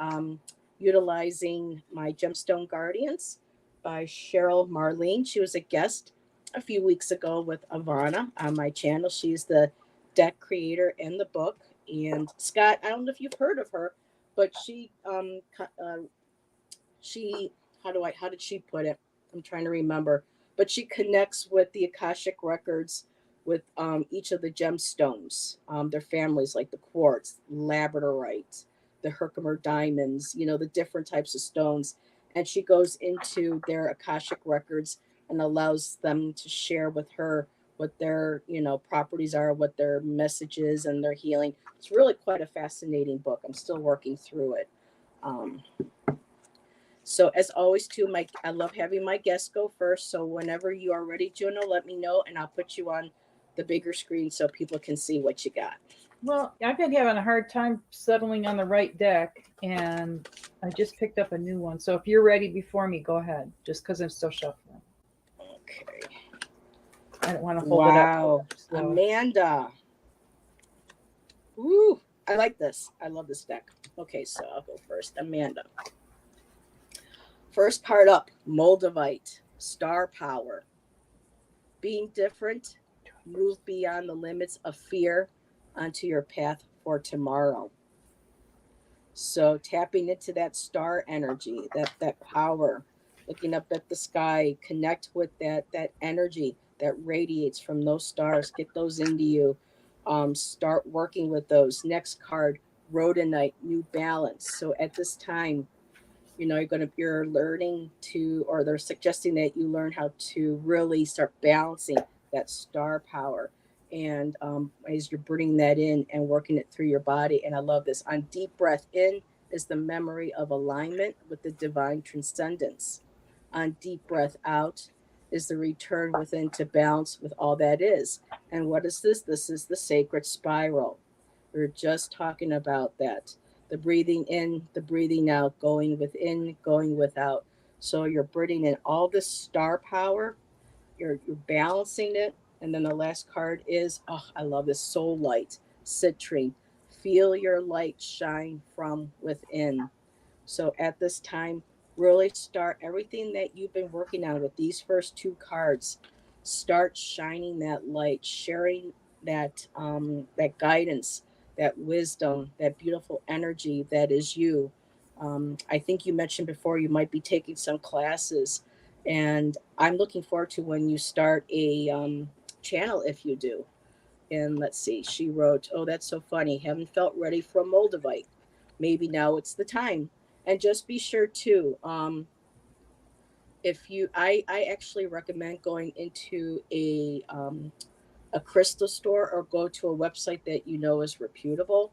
utilizing my Gemstone Guardians by Cheryl Marlene. She was a guest a few weeks ago with Ivana on my channel. She's the deck creator in the book. And Scott, I don't know if you've heard of her, but she how did she put it? I'm trying to remember, but she connects with the Akashic records with each of the gemstones, their families, like the quartz, labradorite, the Herkimer diamonds, the different types of stones. And she goes into their Akashic records and allows them to share with her what their, properties are, what their messages and their healing. It's really quite a fascinating book. I'm still working through it. Um, so as always, too, I love having my guests go first. So whenever you are ready, Juno, let me know, and I'll put you on the bigger screen so people can see what you got. Well, I've been having a hard time settling on the right deck, and I just picked up a new one. So if you're ready before me, go ahead, just because I'm still shuffling. Okay. I don't want to hold it up. Wow. Amanda. Woo. I like this. I love this deck. Okay, so I'll go first. Amanda. First card up, Moldavite, Star Power. Being different, move beyond the limits of fear onto your path for tomorrow. So tapping into that star energy, that power, looking up at the sky, connect with that energy that radiates from those stars. Get those into you. Start working with those. Next card, Rhodonite, New Balance. So at this time, you're learning to, or they're suggesting that you learn how to really start balancing that star power. And as you're bringing that in and working it through your body. And I love this. On deep breath in is the memory of alignment with the divine transcendence. On deep breath out is the return within to balance with all that is. And what is this? This is the sacred spiral. We are just talking about that. The breathing in, the breathing out, going within, going without. So you're breathing in all this star power, you're balancing it. And then the last card is, oh, I love this, soul light, citrine. Feel your light shine from within. So at this time, really start everything that you've been working on with these first two cards. Start shining that light, sharing that guidance, that wisdom, that beautiful energy that is you. I think you mentioned before you might be taking some classes, and I'm looking forward to when you start a channel if you do. And let's see, she wrote, "Oh, that's so funny. Haven't felt ready for a Moldavite. Maybe now it's the time." And just be sure too. If you, I actually recommend going into a crystal store or go to a website that you know is reputable,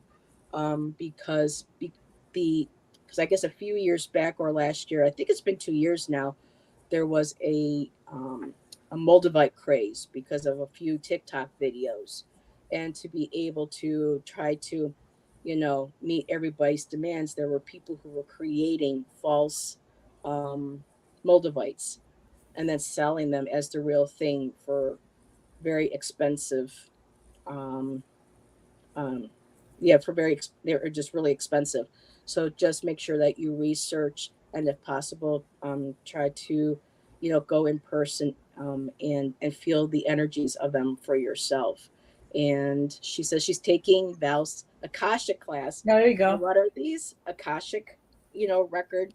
because the because I guess a few years back or last year, I think it's been 2 years now, there was a Moldavite craze because of a few TikTok videos, and to be able to try to, meet everybody's demands, there were people who were creating false um, Moldavites and then selling them as the real thing for very expensive, um, um, yeah, they're just really expensive. So just make sure that you research, and if possible, try to, go in person, and feel the energies of them for yourself. And she says she's taking Val's Akashic class. There you And go. what are these Akashic, record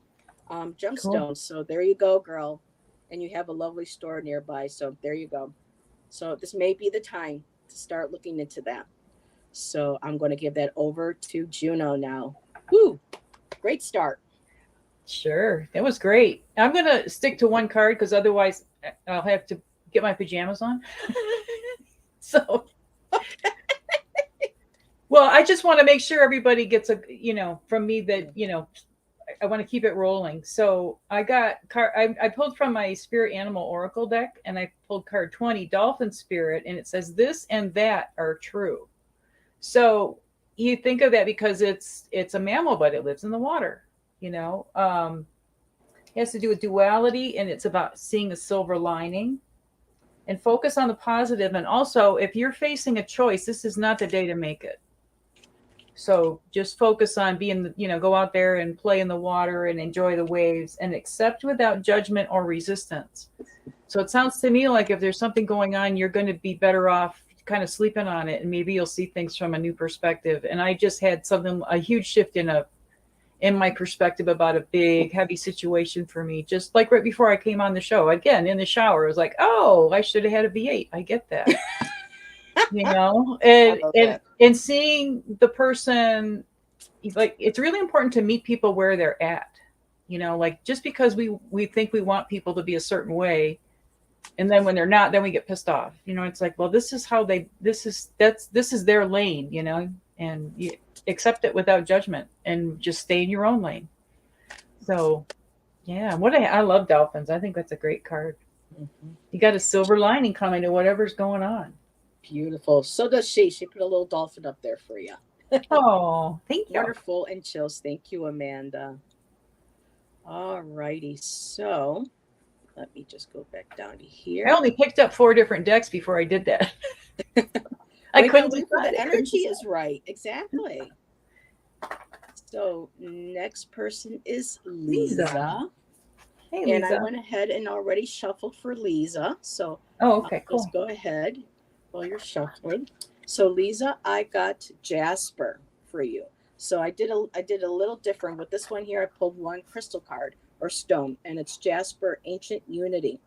Cool. gemstones? So there you go, girl. And you have a lovely store nearby. So there you go. So this may be the time to start looking into that. So I'm going to give that over to Juno now. Woo! Great start. Sure. That was great. I'm going to stick to one card because otherwise I'll have to get my pajamas on. So, well, I just want to make sure everybody gets from me that, I want to keep it rolling. So I pulled from my Spirit Animal Oracle deck, and I pulled card 20, Dolphin Spirit, and it says this and that are true. So you think of that because it's a mammal, but it lives in the water. It has to do with duality, and it's about seeing a silver lining and focus on the positive. And also, if you're facing a choice, this is not the day to make it. So just focus on being, go out there and play in the water and enjoy the waves and accept without judgment or resistance. So it sounds to me like if there's something going on, you're going to be better off kind of sleeping on it, and maybe you'll see things from a new perspective. And I just had a huge shift in my perspective about a big, heavy situation for me, just like right before I came on the show. Again, in the shower, I was like, oh, I should have had a V8. I get that. you know, I love that. and seeing the person, like, it's really important to meet people where they're at. You know, like, just because we think we want people to be a certain way, and then when they're not, then we get pissed off. You know, it's like, well, this is how they, this is their lane, you know, and you accept it without judgment and just stay in your own lane. So yeah, I love dolphins. I think that's a great card. Mhm. You got a silver lining coming to whatever's going on. Beautiful. So does she. She put a little dolphin up there for you. Oh, thank you. Wonderful and chills. Thank you, Amanda. All righty. So let me just go back down to I here. only picked up 4 different decks before I did that. I We got to couldn't wait for decide. the I couldn't energy decide. is right. Exactly. So next person is Lisa. Lisa. Hey, And I Lisa. went ahead and already shuffled for Lisa. So Oh, I'll okay, just cool. go ahead while you're shuffling. So Lisa, I got Jasper for you. So I did a little different with this one here. I pulled one crystal card or stone, and it's Jasper Ancient Unity.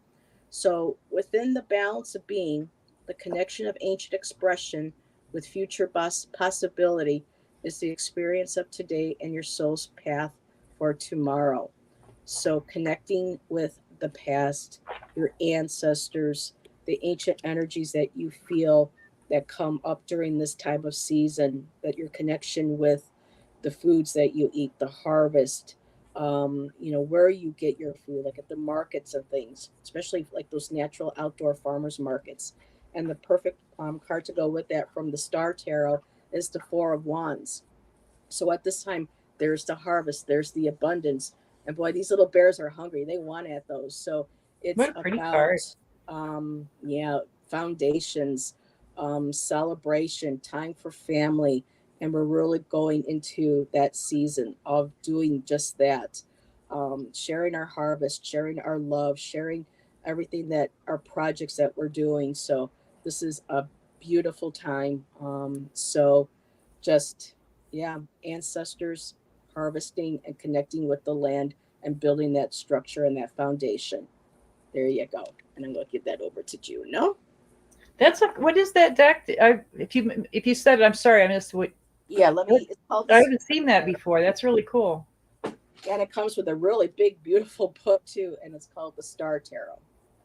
So within the balance of being, the connection of ancient expression with future possibility is the experience of today and your soul's path for tomorrow. So, connecting with the past, your ancestors, the ancient energies that you feel that come up during this time of season, that your connection with the foods that you eat, the harvest, where you get your food, like at the markets and things, especially like those natural outdoor farmers markets. And the perfect card to go with that from the Star Tarot is the Four of Wands. So at this time, there's the harvest, there's the abundance. And boy, these little bears are hungry. They want at those. So What it's a pretty card. about, yeah, foundations, celebration, time for family. And we're really going into that season of doing just that, sharing our harvest, sharing our love, sharing everything that our projects that we're doing. So this is a beautiful time. So just yeah, ancestors harvesting and connecting with the land and building that structure and that foundation. There you go. And I'm going to give that over to Juno. That's a, what is that deck? If you said it, I'm sorry, I missed Yeah, let what me. It's called the I Star haven't seen that Tarot. before. That's really cool. And it comes with a really big, beautiful book too, and it's called the Star Tarot.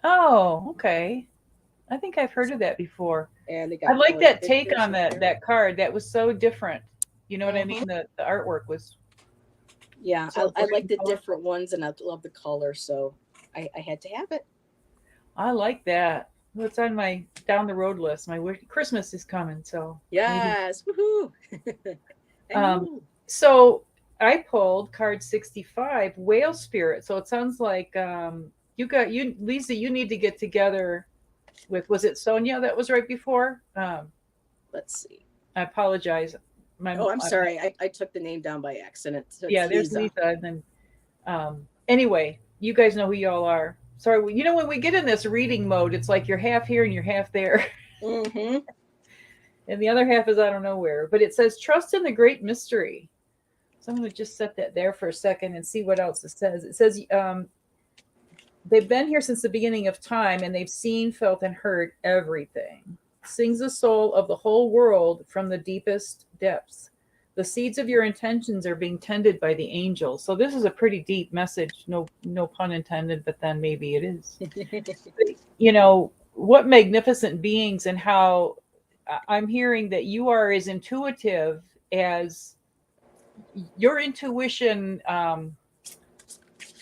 Oh, okay. I think I've heard of that before. And they I got like colored that take pictures on in there. that card. That was so different. You know what I mean? Hmm. The artwork was Yeah, so I bright like and the colorful. different ones, and I love the color, so I had to have it. I like that. What's on my down the road list? Christmas is coming, so maybe. Yes, woohoo! I Um, know. so I pulled card 65, Whale Spirit. So it sounds like you Lisa. You need to get together with, was it Sonia that was right before? Let's see. I apologize. Oh, I'm sorry. I took the name down by accident. So it's Yeah, there's Lisa. Lisa, and then anyway, you guys know who y'all are. Sorry, you know, when we get in this reading mode, it's like you're half here and you're half there, Mm-hmm. and the other half is I don't know where. But it says trust in the great mystery. So I'm going to just set that there for a second and see what else it says. It says they've been here since the beginning of time, and they've seen, felt, and heard everything. Sings the soul of the whole world from the deepest depths. The seeds of your intentions are being tended by the angels. So this is a pretty deep message. No pun intended, but then maybe it is. You know, what magnificent beings, and how I'm hearing that you are as intuitive as your intuition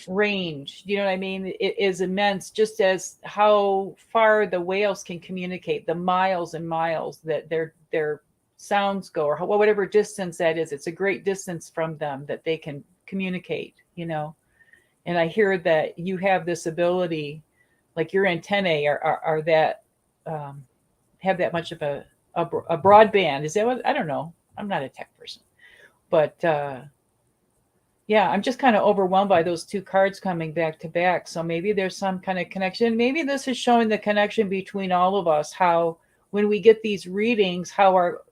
range, you know what I mean, it is immense, just as how far the whales can communicate, the miles and miles that their sounds go, or whatever distance that is. It's a great distance from them that they can communicate, you know. And I hear that you have this ability, like your antennae are that have that much of a broadband. Is that what, I don't know, I'm not a tech person, but yeah, I'm just kind of overwhelmed by those two cards coming back to back. So maybe there's some kind of connection. Maybe this is showing the connection between all of us, how when we get these readings, how our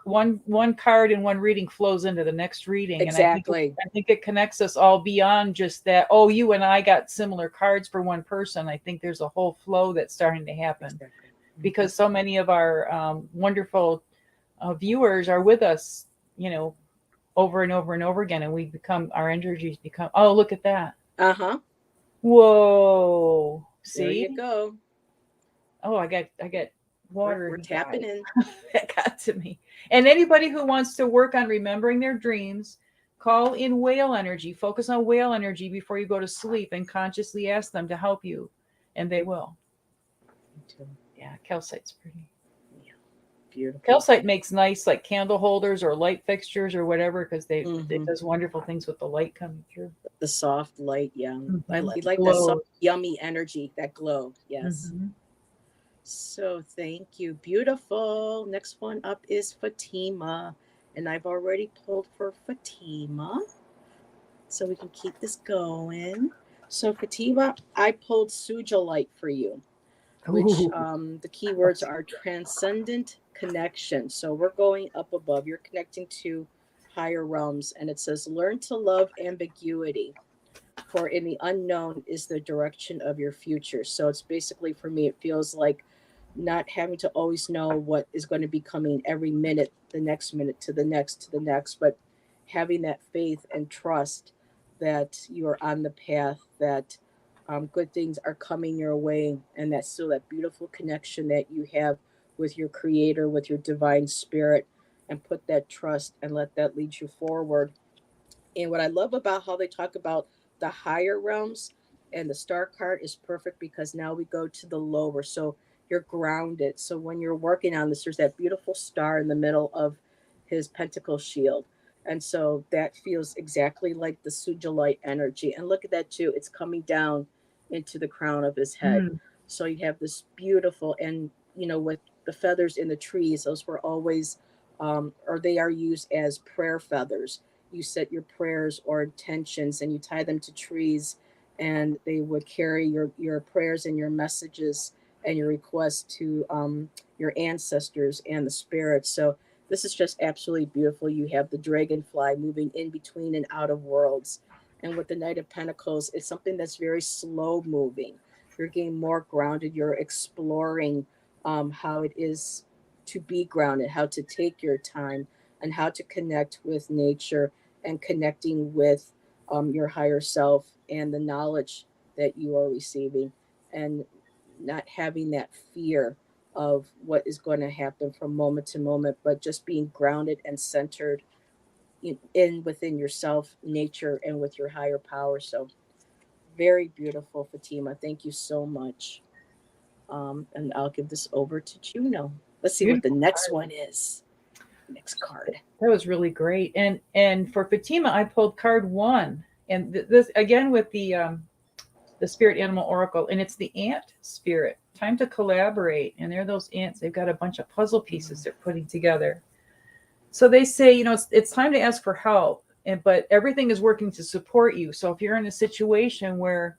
one card in one reading flows into the next reading. And Exactly. I think it connects us all beyond just that, oh, you and I got similar cards for one person. I think there's a whole flow that's starting to happen. Exactly. because so many of our wonderful viewers are with us, over and over and over again, and our energies become. Oh, look at that! Uh-huh. Whoa! There you See? go. Oh, I got water We're in the tapping eyes. in. That got to me. And anybody who wants to work on remembering their dreams, call in whale energy. Focus on whale energy before you go to sleep, and consciously ask them to help you, and they will. Yeah, calcite's pretty. Yeah, beautiful. Calcite makes nice like candle holders or light fixtures or whatever, because it Mm-hmm. does wonderful things with the light coming through. The soft light, yeah. I Mhm. like that Glow. soft, yummy energy, that glow. Yes. Mhm. So thank you. Beautiful. Next one up is Fatima. And I've already pulled for Fatima. So we can keep this going. So Fatima, I pulled Sujalite for you, which Ooh. the keywords are transcendent connection. So we're going up above. You're connecting to higher realms. And it says, learn to love ambiguity, for in the unknown is the direction of your future. So it's basically, for me, it feels like not having to always know what is going to be coming every minute, the next minute, to the next, to the next, but having that faith and trust that you are on the path, that good things are coming your way, and that's still that beautiful connection that you have with your creator, with your divine spirit, and put that trust and let that lead you forward. And what I love about how they talk about the higher realms, and the star card is perfect because now we go to the lower. So you're grounded. So when you're working on this, there's that beautiful star in the middle of his pentacle shield. And so that feels exactly like the Sujalite energy. And look at that too. It's coming down into the crown of his head. Mm. So you have this beautiful, and with the feathers in the trees, those were always, or they are used as prayer feathers. You set your prayers or intentions and you tie them to trees, and they would carry your prayers and your messages and your requests to your ancestors and the spirits. So this is just absolutely beautiful. You have the dragonfly moving in between and out of worlds, and with the Knight of Pentacles, it's something that's very slow moving. You're getting more grounded. You're exploring how it is to be grounded, how to take your time, and how to connect with nature, and connecting with your higher self and the knowledge that you are receiving, and not having that fear of what is going to happen from moment to moment, but just being grounded and centered in within yourself, nature, and with your higher power. So very beautiful, Fatima. Thank you so much. And I'll give this over to Juno. Let's see what the Beautiful next card. one is. Next card. That was really great. And for Fatima, I pulled card 1, and this again with the spirit animal oracle, and it's the ant spirit. Time to collaborate. And they're those ants. They've got a bunch of puzzle pieces they're putting together. So they say, it's time to ask for help, but everything is working to support you. So if you're in a situation where,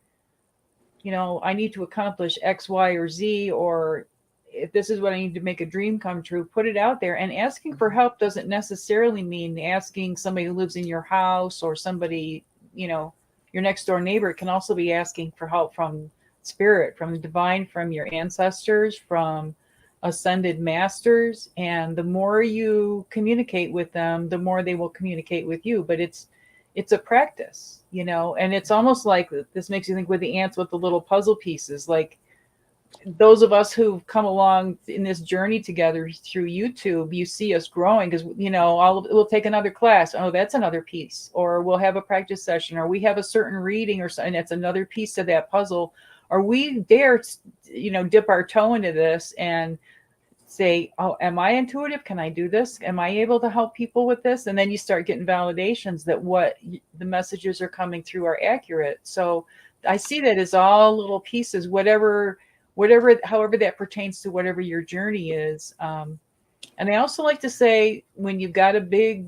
I need to accomplish X, Y, or Z, or if this is what I need to make a dream come true, put it out there. And asking for help doesn't necessarily mean asking somebody who lives in your house or somebody, your next door neighbor. It can also be asking for help from spirit, from the divine, from your ancestors, from ascended masters. And the more you communicate with them, the more they will communicate with you. But it's a practice, and it's almost like this makes you think with the ants with the little puzzle pieces, like those of us who've come along in this journey together through YouTube, you see us growing because, we'll take another class. Oh, that's another piece, or we'll have a practice session, or we have a certain reading or something. That's another piece to that puzzle, or we dare, dip our toe into this and say, oh, am I intuitive? Can I do this? Am I able to help people with this? And then you start getting validations that what the messages are coming through are accurate. So I see that as all little pieces, whatever, however that pertains to whatever your journey is. And I also like to say, when you've got a big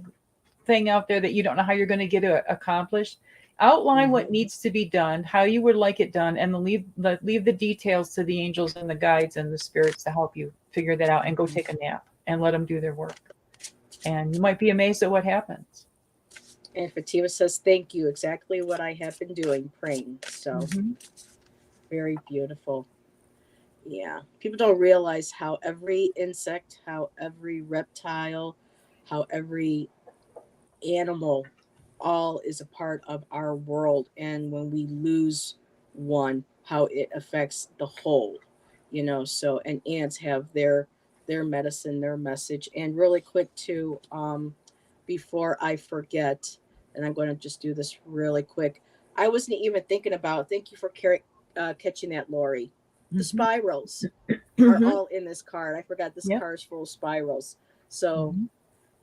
thing out there that you don't know how you're going to get it accomplished, outline what needs to be done, how you would like it done, and leave the details to the angels and the guides and the spirits to help you figure that out, and go take a nap and let them do their work. And you might be amazed at what happens. And Fatima says, thank you. Exactly what I have been doing, praying. So very beautiful. Yeah, people don't realize how every insect, how every reptile, how every animal all is a part of our world, and when we lose one, how it affects the whole, so and ants have their medicine, their message. And really quick too, before I forget, and I'm going to just do this really quick. I wasn't even thinking about, thank you for catching that, Lori. The Mm-hmm. spirals are Mm-hmm. all in this card. I forgot this Yep. card is full of spirals. So Mm-hmm.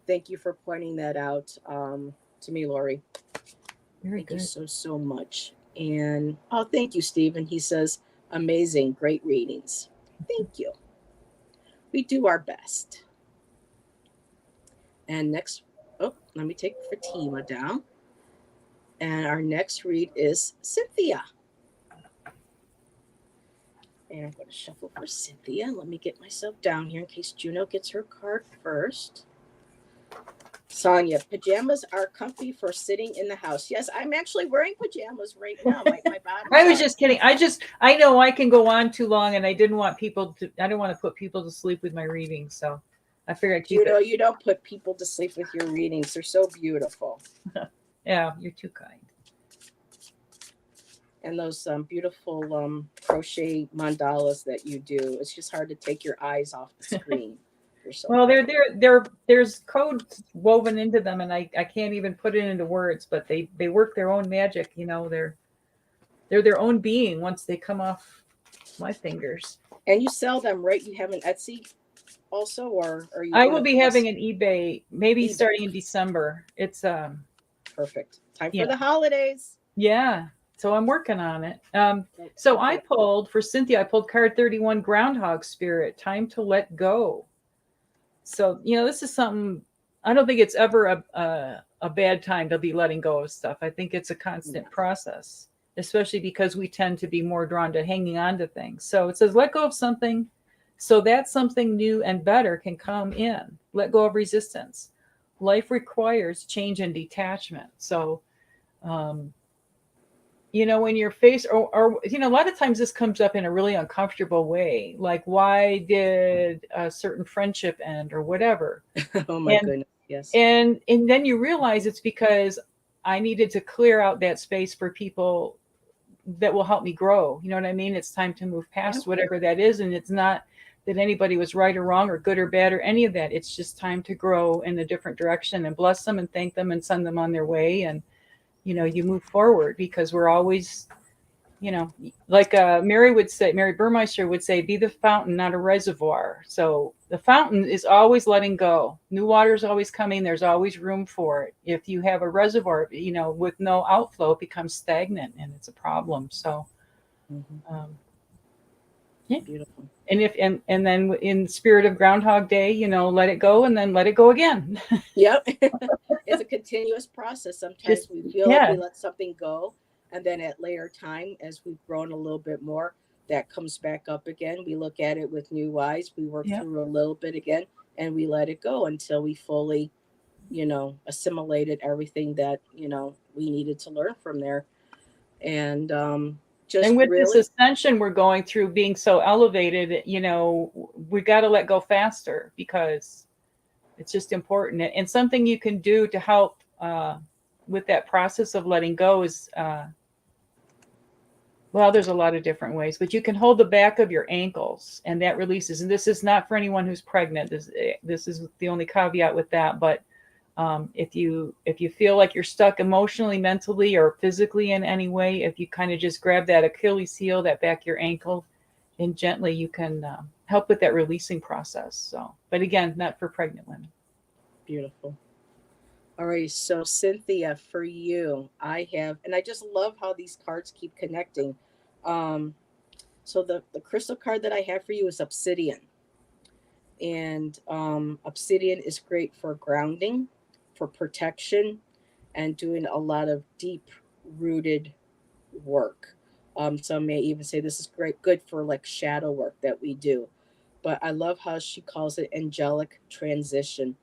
thank you for pointing that out, to me, Lori. Very Thank you good. so, so much. And oh, thank you, Stephen. He says, amazing, great readings. Thank you. We do our best. And next, oh, let me take Fatima down. And our next read is Cynthia. And I'm going to shuffle for Cynthia. Let me get myself down here in case Juno gets her card first. Sonia, pajamas are comfy for sitting in the house. Yes, I'm actually wearing pajamas right now. My bottoms I was are. just kidding. I know I can go on too long, and I didn't want I don't want to put people to sleep with my reading. So I figured I'd keep Juno, it. you don't put people to sleep with your readings. They're so beautiful. Yeah, you're too kind. And those beautiful crochet mandalas that you do. It's just hard to take your eyes off the screen. They're so Well, pretty. there's code woven into them, and I can't even put it into words, but they work their own magic. They're their own being once they come off my fingers. And you sell them, right? You have an Etsy also, or are you I going will to be post having an eBay maybe eBay? starting in December. It's Perfect. Time yeah. for the holidays. Yeah. So I'm working on it. Oh, So I pulled for Cynthia, I pulled card 31, Groundhog Spirit, time to let go. So, this is something, I don't think it's ever a bad time to be letting go of stuff. I think it's a constant yeah. process, especially because we tend to be more drawn to hanging on to things. So it says, let go of something so that something new and better can come in. Let go of resistance. Life requires change and detachment. So, um, when you're faced, or a lot of times this comes up in a really uncomfortable way, like why did a certain friendship end or whatever. Oh my and goodness. Yes. and then you realize it's because I needed to clear out that space for people that will help me grow. You know what I mean? It's time to move Yeah. past whatever that is, and it's not that anybody was right or wrong or good or bad or any of that. It's just time to grow in a different direction and bless them and thank them and send them on their way. And you move forward, because we're always, like Mary Burmeister would say, be the fountain, not a reservoir. So the fountain is always letting go. New water is always coming. There's always room for it. If you have a reservoir, with no outflow, it becomes stagnant and it's a problem. So, Mm-hmm. yeah. Beautiful. And then in spirit of Groundhog Day, let it go and then let it go again. Yep. It's a continuous process. Just, Sometimes we feel like yeah. we let something go, and then at later time, as we've grown a little bit more, that comes back up again. We look at it with new eyes. We work Yeah. through a little bit again, and we let it go until we fully, assimilated everything that, we needed to learn from there. And just And with this really, ascension we're going through, being so elevated, we got to let go faster, because it's just important. And something you can do to help with that process of letting go is, well, there's a lot of different ways, but you can hold the back of your ankles, and that releases. And this is not for anyone who's pregnant. This is the only caveat with that. But if you feel like you're stuck emotionally, mentally, or physically in any way, if you kind of just grab that Achilles heel, that back of your ankle, and gently, you can help with that releasing process. So, but again, not for pregnant women. beautiful. All right, so Cynthia, for you, I have, and I just love how these cards keep connecting. Um, so the crystal card that I have for you is obsidian, and obsidian is great for grounding, for protection, and doing a lot of deep rooted work. Some may even say this is good for like shadow work that we do. But I love how she calls it angelic transition.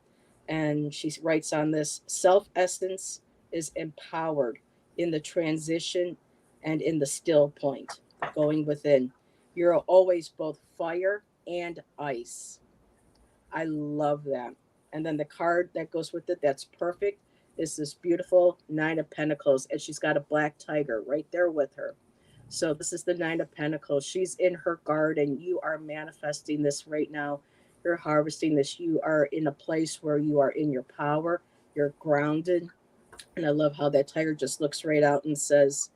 And she writes on this: self essence is empowered in the transition and in the still point, going within. You're always both fire and ice. I love that. And then the card that goes with it, that's perfect, is this beautiful Nine of Pentacles. And she's got a black tiger right there with her. So this is the Nine of Pentacles. She's in her garden. You are manifesting this right now. You're harvesting this. You are in a place where you are in your power. You're grounded. And I love how that tiger just looks right out and says,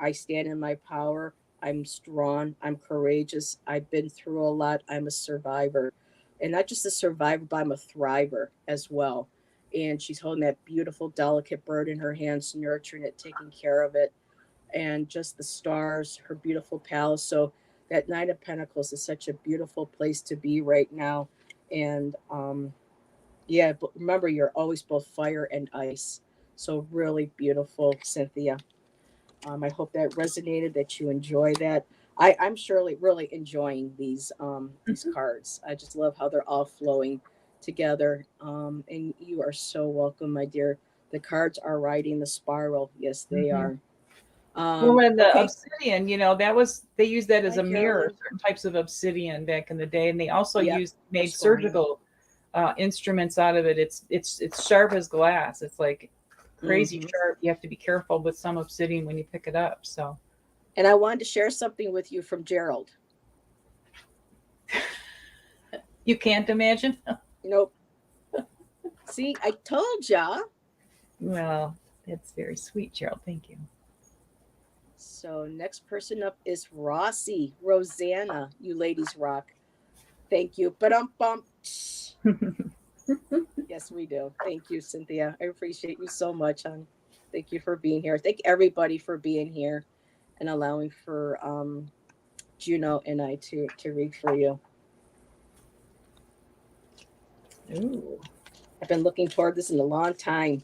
I stand in my power. I'm strong. I'm courageous. I've been through a lot. I'm a survivor. And not just a survivor, but I'm a thriver as well. And she's holding that beautiful, delicate bird in her hands, nurturing it, taking care of it. And just the stars, her beautiful palace. So that Nine of Pentacles is such a beautiful place to be right now. And yeah, but remember, you're always both fire and ice. So really beautiful, Cynthia. I hope that resonated, that you enjoy that. I'm surely really enjoying these Mhm. cards. I just love how they're all flowing together. And you are so welcome, my dear. The cards are riding the spiral. Yes, they Mhm. are. Well, when the Okay. obsidian, they used that as Hi, a mirror, Carolyn. certain types of obsidian back in the day, and they also Yep. made What's going on? surgical instruments out of it. It's sharp as glass. It's like crazy Hmm. sharp. You have to be careful with some obsidian when you pick it up. So And I wanted to share something with you from Gerald. you can't imagine. Nope. See, I told ya. Well, that's very sweet, Gerald. Thank you. So next person up is Rossi. Rosanna. You ladies rock. Thank you. But bump. Yes, we do. Thank you, Cynthia. I appreciate you so much, hon. Thank you for being here. Thank everybody for being here and allowing for Juno and I to read for you. Ooh. I've been looking toward this in a long time.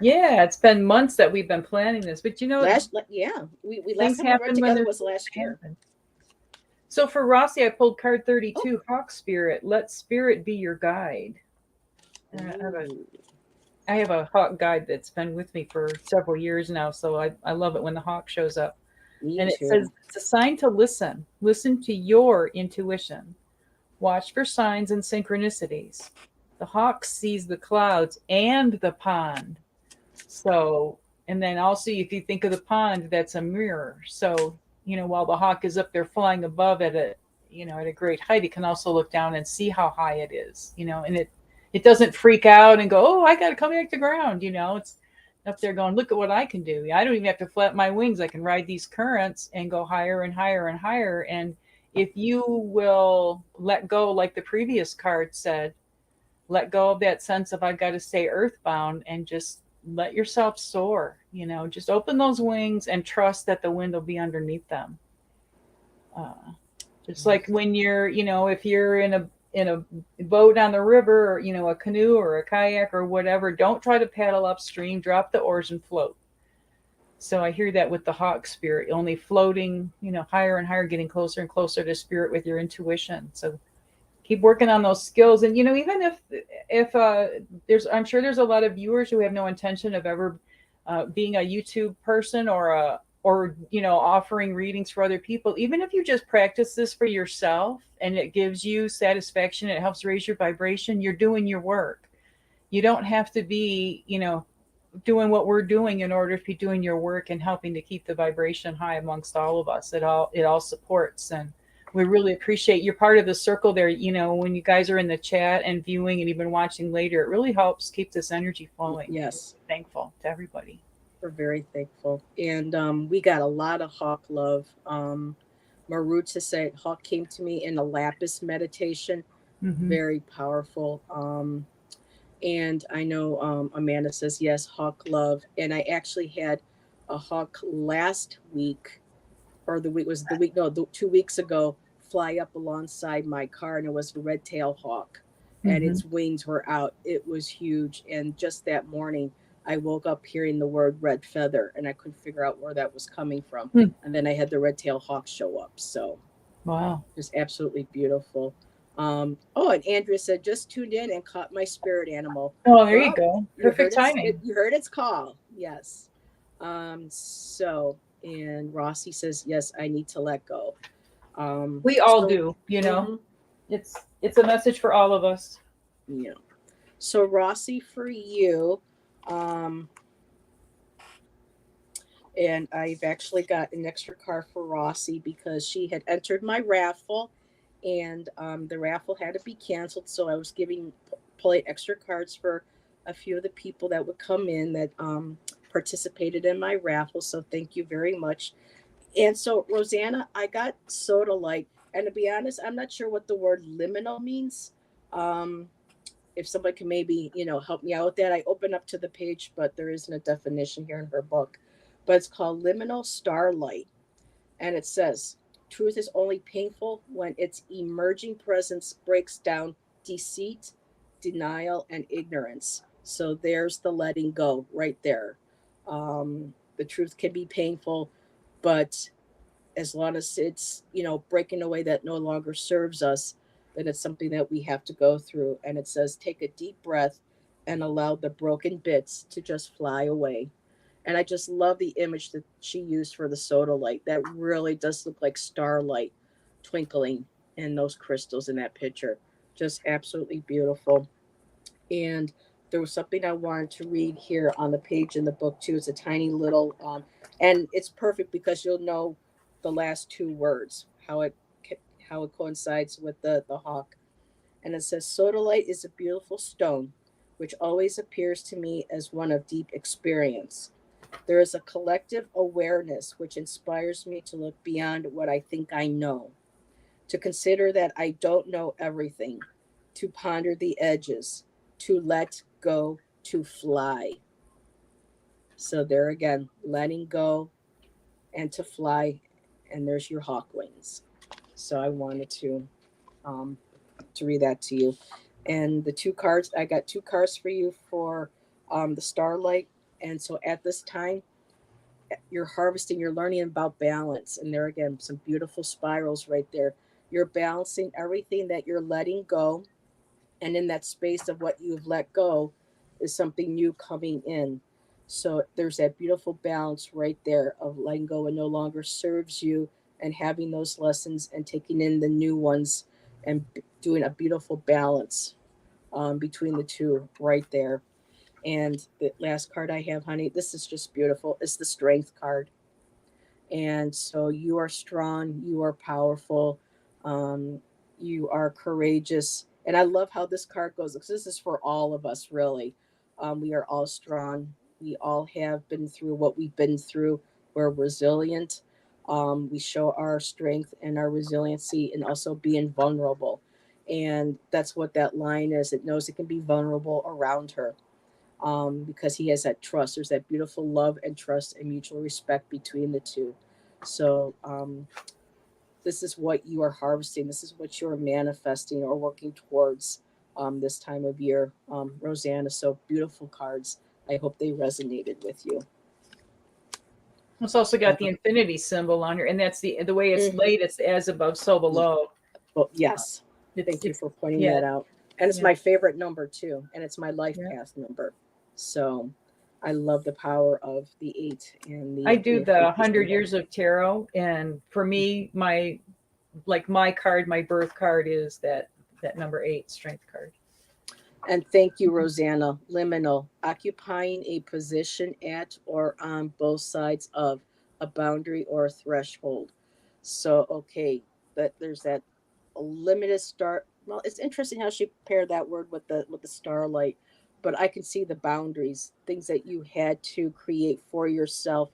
Yeah, it's been months that we've been planning this, but Yeah, we last things time we read happen when together they're was supposed last to year. happen. So for Rossi, I pulled card Oh, 32, Hawk Spirit. Let Spirit be your guide. ooh, I have a hawk guide that's been with me for several years now, so I love it when the hawk shows up. me And it too. says it's a sign to listen. Listen to your intuition. Watch for signs and synchronicities. The hawk sees the clouds and the pond. So, and then also if you think of the pond, that's a mirror. So, while the hawk is up there flying above at a great height, it can also look down and see how high it is, and it doesn't freak out and go, oh, I got to come back to ground. It's up there going, look at what I can do. I don't even have to flap my wings. I can ride these currents and go higher and higher and higher. And if you will let go, like the previous card said, let go of that sense of I've got to stay earthbound and just let yourself soar. Just open those wings and trust that the wind will be underneath them. Uh, just like when if you're in a boat on the river, or a canoe or a kayak or whatever, don't try to paddle upstream. Drop the oars and float. So I hear that with the hawk spirit, only floating, higher and higher, getting closer and closer to spirit with your intuition. So keep working on those skills. And even if I'm sure there's a lot of viewers who have no intention of ever being a YouTube person or offering readings for other people. Even if you just practice this for yourself and it gives you satisfaction, it helps raise your vibration, you're doing your work. You don't have to be doing what we're doing in order to be doing your work and helping to keep the vibration high amongst all of us. It all supports, and we really appreciate you're part of the circle there. When you guys are in the chat and viewing and even watching later, it really helps keep this energy flowing. Yes, Thankful to everybody. we're very thankful. And we got a lot of hawk love. Maruta said hawk came to me in a lapis meditation. Mm-hmm. Very powerful. And I know Amanda says yes, hawk love. And I actually had a hawk last week, or the week was the week, no, 2 weeks ago, fly up alongside my car, and it was a red tail hawk, and Mm-hmm. its wings were out. It was huge. And just that morning, I woke up hearing the word red feather, and I couldn't figure out where that was coming from. Hmm. And then I had the red tail hawk show up. So Wow. just absolutely beautiful. Oh, and Andrea said just tuned in and caught my spirit animal. Oh, there you Well, go. you heard Perfect timing. you heard its call. Yes. So And Rossi says, yes, I need to let go. We all So, do, you know. mhm, It's a message for all of us. yeah. So Rossi, for you, um, and I've actually got an extra card for Rossi because she had entered my raffle, and the raffle had to be canceled. So I was giving pulling extra cards for a few of the people that would come in that participated in my raffle. So thank you very much. And so Rosanna, I got soda light, and to be honest, I'm not sure what the word liminal means. Um, if somebody can maybe help me out with that. I opened up to the page, but there isn't a definition here in her book. But it's called liminal starlight, and it says truth is only painful when its emerging presence breaks down deceit, denial, and ignorance. So there's the letting go right there. The truth can be painful, but as long as it's breaking away that no longer serves us, then it's something that we have to go through. And it says take a deep breath and allow the broken bits to just fly away. And I just love the image that she used for the soda light. That really does look like starlight twinkling in those crystals in that picture. Just absolutely beautiful. And there was something I wanted to read here on the page in the book too. It's a tiny little, and it's perfect because you'll know the last two words, how it coincides with the hawk. And it says, "Sodalite is a beautiful stone, which always appears to me as one of deep experience. There is a collective awareness which inspires me to look beyond what I think I know, to consider that I don't know everything, to ponder the edges, to let go, to fly." So there again, letting go and to fly, and there's your hawk wings. So I wanted um, to read that to you. And the two cards, I got two cards for you for the starlight. And so at this time, you're harvesting, you're learning about balance. And there again, some beautiful spirals right there. You're balancing everything that you're letting go. And in that space of what you've let go is something new coming in. So there's that beautiful balance right there of letting go and no longer serves you, and having those lessons and taking in the new ones, and doing a beautiful balance between the two right there. And the last card I have, honey, this is just beautiful. It's the strength card. And so you are strong, you are powerful, um, you are courageous. And I love how this card goes because this is for all of us, really. We are all strong. We all have been through what we've been through. We're resilient. We show our strength and our resiliency and also being vulnerable. And that's what that line is. It knows it can be vulnerable around her, because he has that trust. There's that beautiful love and trust and mutual respect between the two. So this is what you are harvesting. This is what you are manifesting or working towards this time of year, Rosanna. So beautiful cards. I hope they resonated with you. It's also got the infinity symbol on here, and that's the way it's Mhm. laid. It's as above, so below. Well, yes. It's Thank you it's for pointing yeah, that out. And it's yeah, my favorite number too. And it's my life yeah. path number. So I love the power of the eight and I the do the infinity 100 years symbol. of tarot, and for me, my card, my birth card is that number 8 strength card. And thank you, Rosanna. Liminal, occupying a position at or on both sides of a boundary or a threshold. So, okay, that there's that limited start. Well, it's interesting how she paired that word with the starlight, but I can see the boundaries, things that you had to create for yourself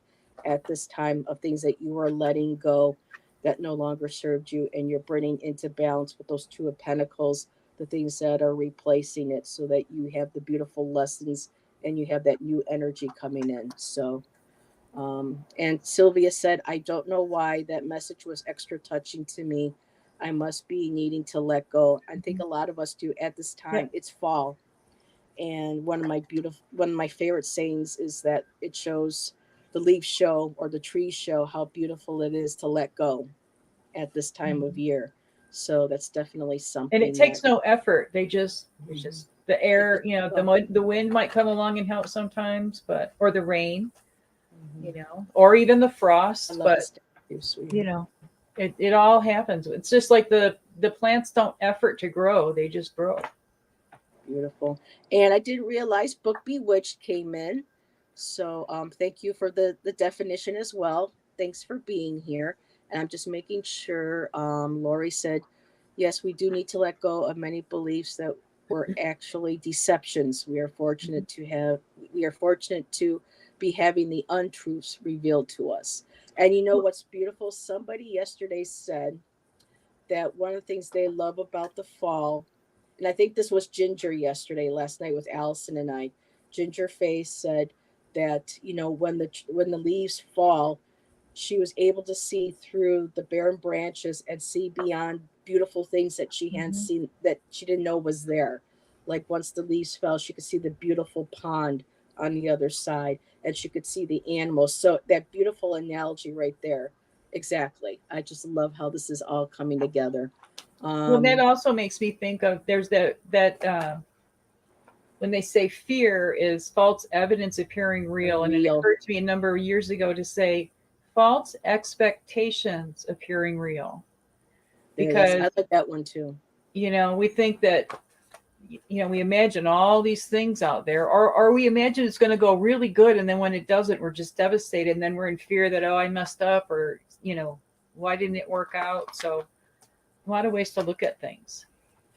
at this time, of things that you were letting go that no longer served you, and you're bringing into balance with those two of pentacles, the things that are replacing it, so that you have the beautiful lessons and you have that new energy coming in. So and Sylvia said, I don't know why that message was extra touching to me. I must be needing to let go. I think Mhm. a lot of us do at this Yeah. time. It's fall. And one of my favorite sayings is that it shows, the leaves show or the trees show how beautiful it is to let go at this time of Mhm. year. So that's definitely And it something that takes no effort. It's mhm, just the it air. just You know, flow. the wind might come along and help sometimes, but or the rain. you know, or even the I frost. love But this too, you sweetie. know, it all happens. It's just like the plants don't effort to grow; they just grow. Beautiful. And I didn't realize Book Bewitched came in. So thank you for the definition as well. Thanks for being here. And I'm just making sure Lori said, yes, we do need to let go of many beliefs that were actually deceptions. We are fortunate to be having the untruths revealed to us. And you know what's beautiful? Somebody yesterday said that one of the things they love about the fall, and I think this was Ginger yesterday, last night with Allison and I. Ginger Face said that when the leaves fall, she was able to see through the barren branches and see beyond beautiful things that she hadn't Mm-hmm. seen, that she didn't know was there. Like once the leaves fell, she could see the beautiful pond on the other side, and she could see the animals. So that beautiful analogy right there. Exactly. I just love how this is all coming together. Well, that Um, also makes me think of there's that when they say fear is false evidence appearing real, and it Real. occurred to me a number of years ago to say false expectations appearing real, There it is. because I like that one too. we think that we imagine all these things out there, or we imagine it's going to go really good, and then when it doesn't, we're just devastated, and then we're in fear that, oh, I messed up, or why didn't it work out? So a lot of ways to look at things.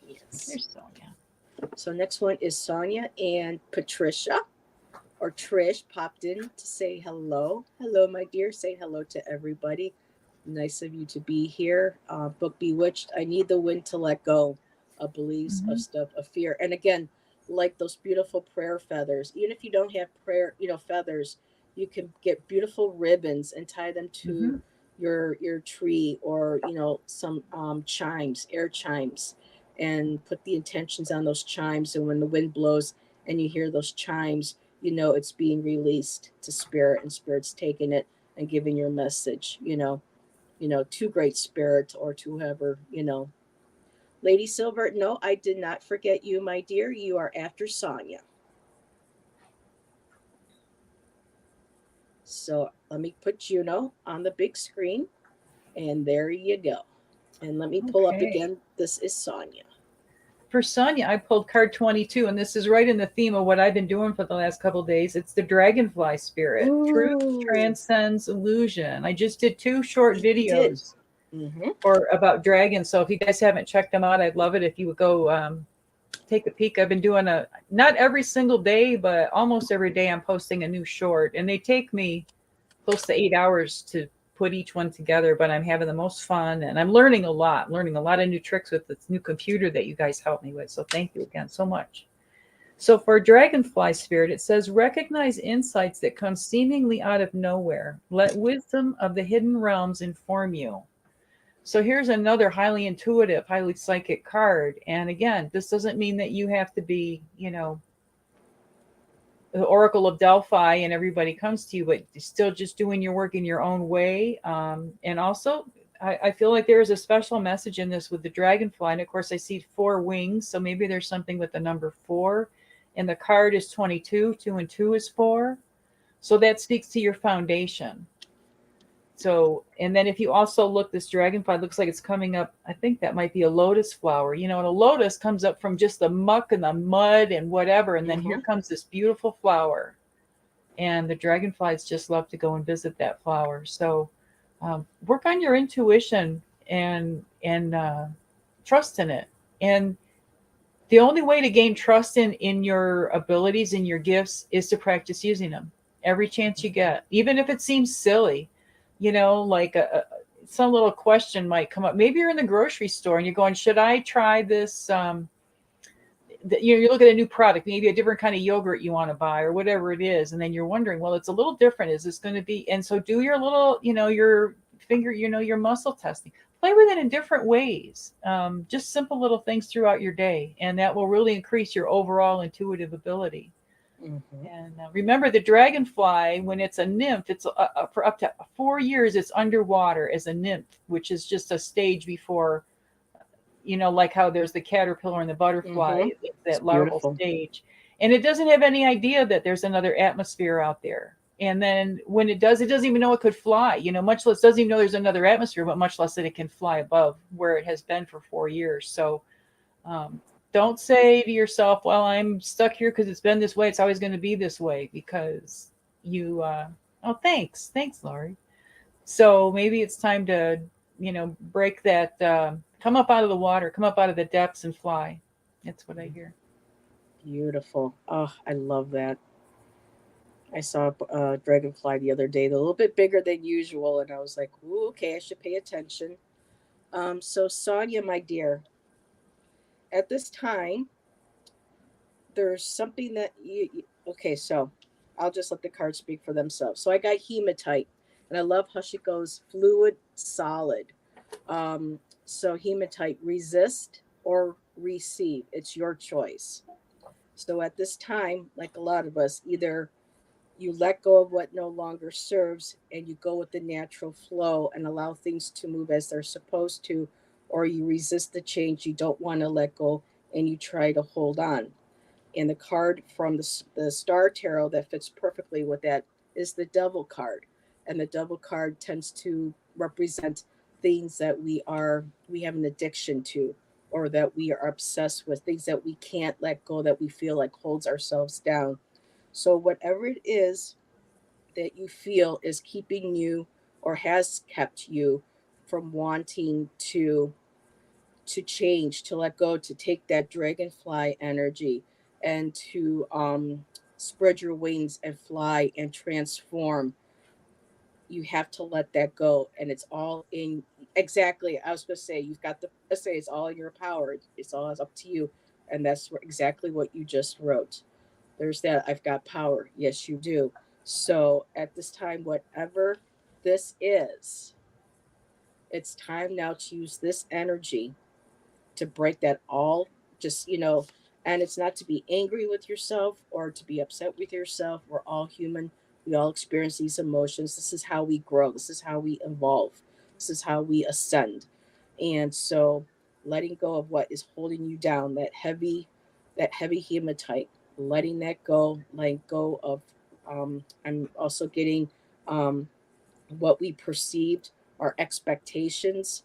Yes. There's Sonia. So next one is Sonia and Patricia, or Trish popped in to say hello. Hello, my dear. Say hello to everybody. Nice of you to be here. Book Bewitched. I need the wind to let go of beliefs, of Mm-hmm. stuff, of fear. And again, like those beautiful prayer feathers. Even if you don't have prayer, feathers, you can get beautiful ribbons and tie them to Mm-hmm. your tree, or some chimes, air chimes, and put the intentions on those chimes. And when the wind blows and you hear those chimes, it's being released to spirit, and spirit's taking it and giving your message. To great spirit, or to whoever. Lady Silver, no, I did not forget you, my dear. You are after Sonya. So let me put Juno on the big screen, and there you go. And let me pull up Okay. again. This is Sonya. For Sonia, I pulled card 22, and this is right in the theme of what I've been doing for the last couple of days. It's the dragonfly spirit. Truth Ooh, transcends illusion. I just did 2 short you did. videos Mm-hmm. or about dragons. So if you guys haven't checked them out, I'd love it if you would go take a peek. I've been doing not every single day, but almost every day I'm posting a new short, and they take me close to 8 hours to put each one together, but I'm having the most fun, and I'm learning a lot, of new tricks with this new computer that you guys helped me with. So thank you again so much. So for dragonfly spirit, it says, recognize insights that come seemingly out of nowhere. Let wisdom of the hidden realms inform you. So here's another highly intuitive, highly psychic card. And again, this doesn't mean that you have to be, the Oracle of Delphi and everybody comes to you, but still just doing your work in your own way. And also, I feel like there is a special message in this with the dragonfly. And of course, I see 4 wings. So maybe there's something with the number 4. And the card is 22. 2 and 2 is 4. So that speaks to your foundation. So, and then if you also look, this dragonfly looks like it's coming up. I think that might be a lotus flower, and a lotus comes up from just the muck and the mud and whatever. And then here Mm-hmm. comes this beautiful flower. And the dragonflies just love to go and visit that flower. So work on your intuition and trust in it. And the only way to gain trust in your abilities and your gifts is to practice using them every chance you get, even if it seems silly. Like some little question might come up. Maybe you're in the grocery store and you're going, should I try this? You look at a new product, maybe a different kind of yogurt you want to buy or whatever it is. And then you're wondering, well, it's a little different. Is this going to be? And so do your little, your finger, your muscle testing. Play with it in different ways. Just simple little things throughout your day. And that will really increase your overall intuitive ability. Mm-hmm. And remember, the dragonfly, when it's a nymph, it's for up to 4 years, it's underwater as a nymph, which is just a stage before, like how there's the caterpillar and the butterfly, Mm-hmm. it's It's that larval beautiful. stage. And it doesn't have any idea that there's another atmosphere out there. And then when it does, it doesn't even know it could fly, much less doesn't even know there's another atmosphere, but much less that it can fly above where it has been for 4 years. So um, don't say to yourself, well, I'm stuck here because it's been this way. It's always going to be this way, because oh, thanks, Laurie. So maybe it's time to, break that, come up out of the water, come up out of the depths and fly. That's what I hear. Beautiful. Oh, I love that. I saw a dragonfly the other day, a little bit bigger than usual, and I was like, "Ooh, okay, I should pay attention." So Sonia, my dear, at this time, there's something that okay, so I'll just let the cards speak for themselves. So I got hematite, and I love how she goes fluid, solid. So hematite, resist or receive. It's your choice. So at this time, like a lot of us, either you let go of what no longer serves and you go with the natural flow and allow things to move as they're supposed to, or you resist the change you don't want to let go and you try to hold on. And the card from the Star Tarot that fits perfectly with that is the Devil card. And the Devil card tends to represent things that we have an addiction to, or that we are obsessed with, things that we can't let go, that we feel like holds ourselves down. So whatever it is that you feel is keeping you or has kept you from wanting to change, to let go, to take that dragonfly energy and to spread your wings and fly and transform. You have to let that go, and it's all in exactly. I was going to say you've got the say it's all in your power. It's all up to you, and that's exactly what you just wrote. There's that. I've got power. Yes, you do. So at this time, whatever this is, it's time now to use this energy to break that all, just and it's not to be angry with yourself or to be upset with yourself. We're all human. We all experience these emotions. This is how we grow. This is how we evolve. This is how we ascend. And so letting go of what is holding you down, that heavy hematite, letting that go, letting go of I'm also getting um what we perceived, our expectations,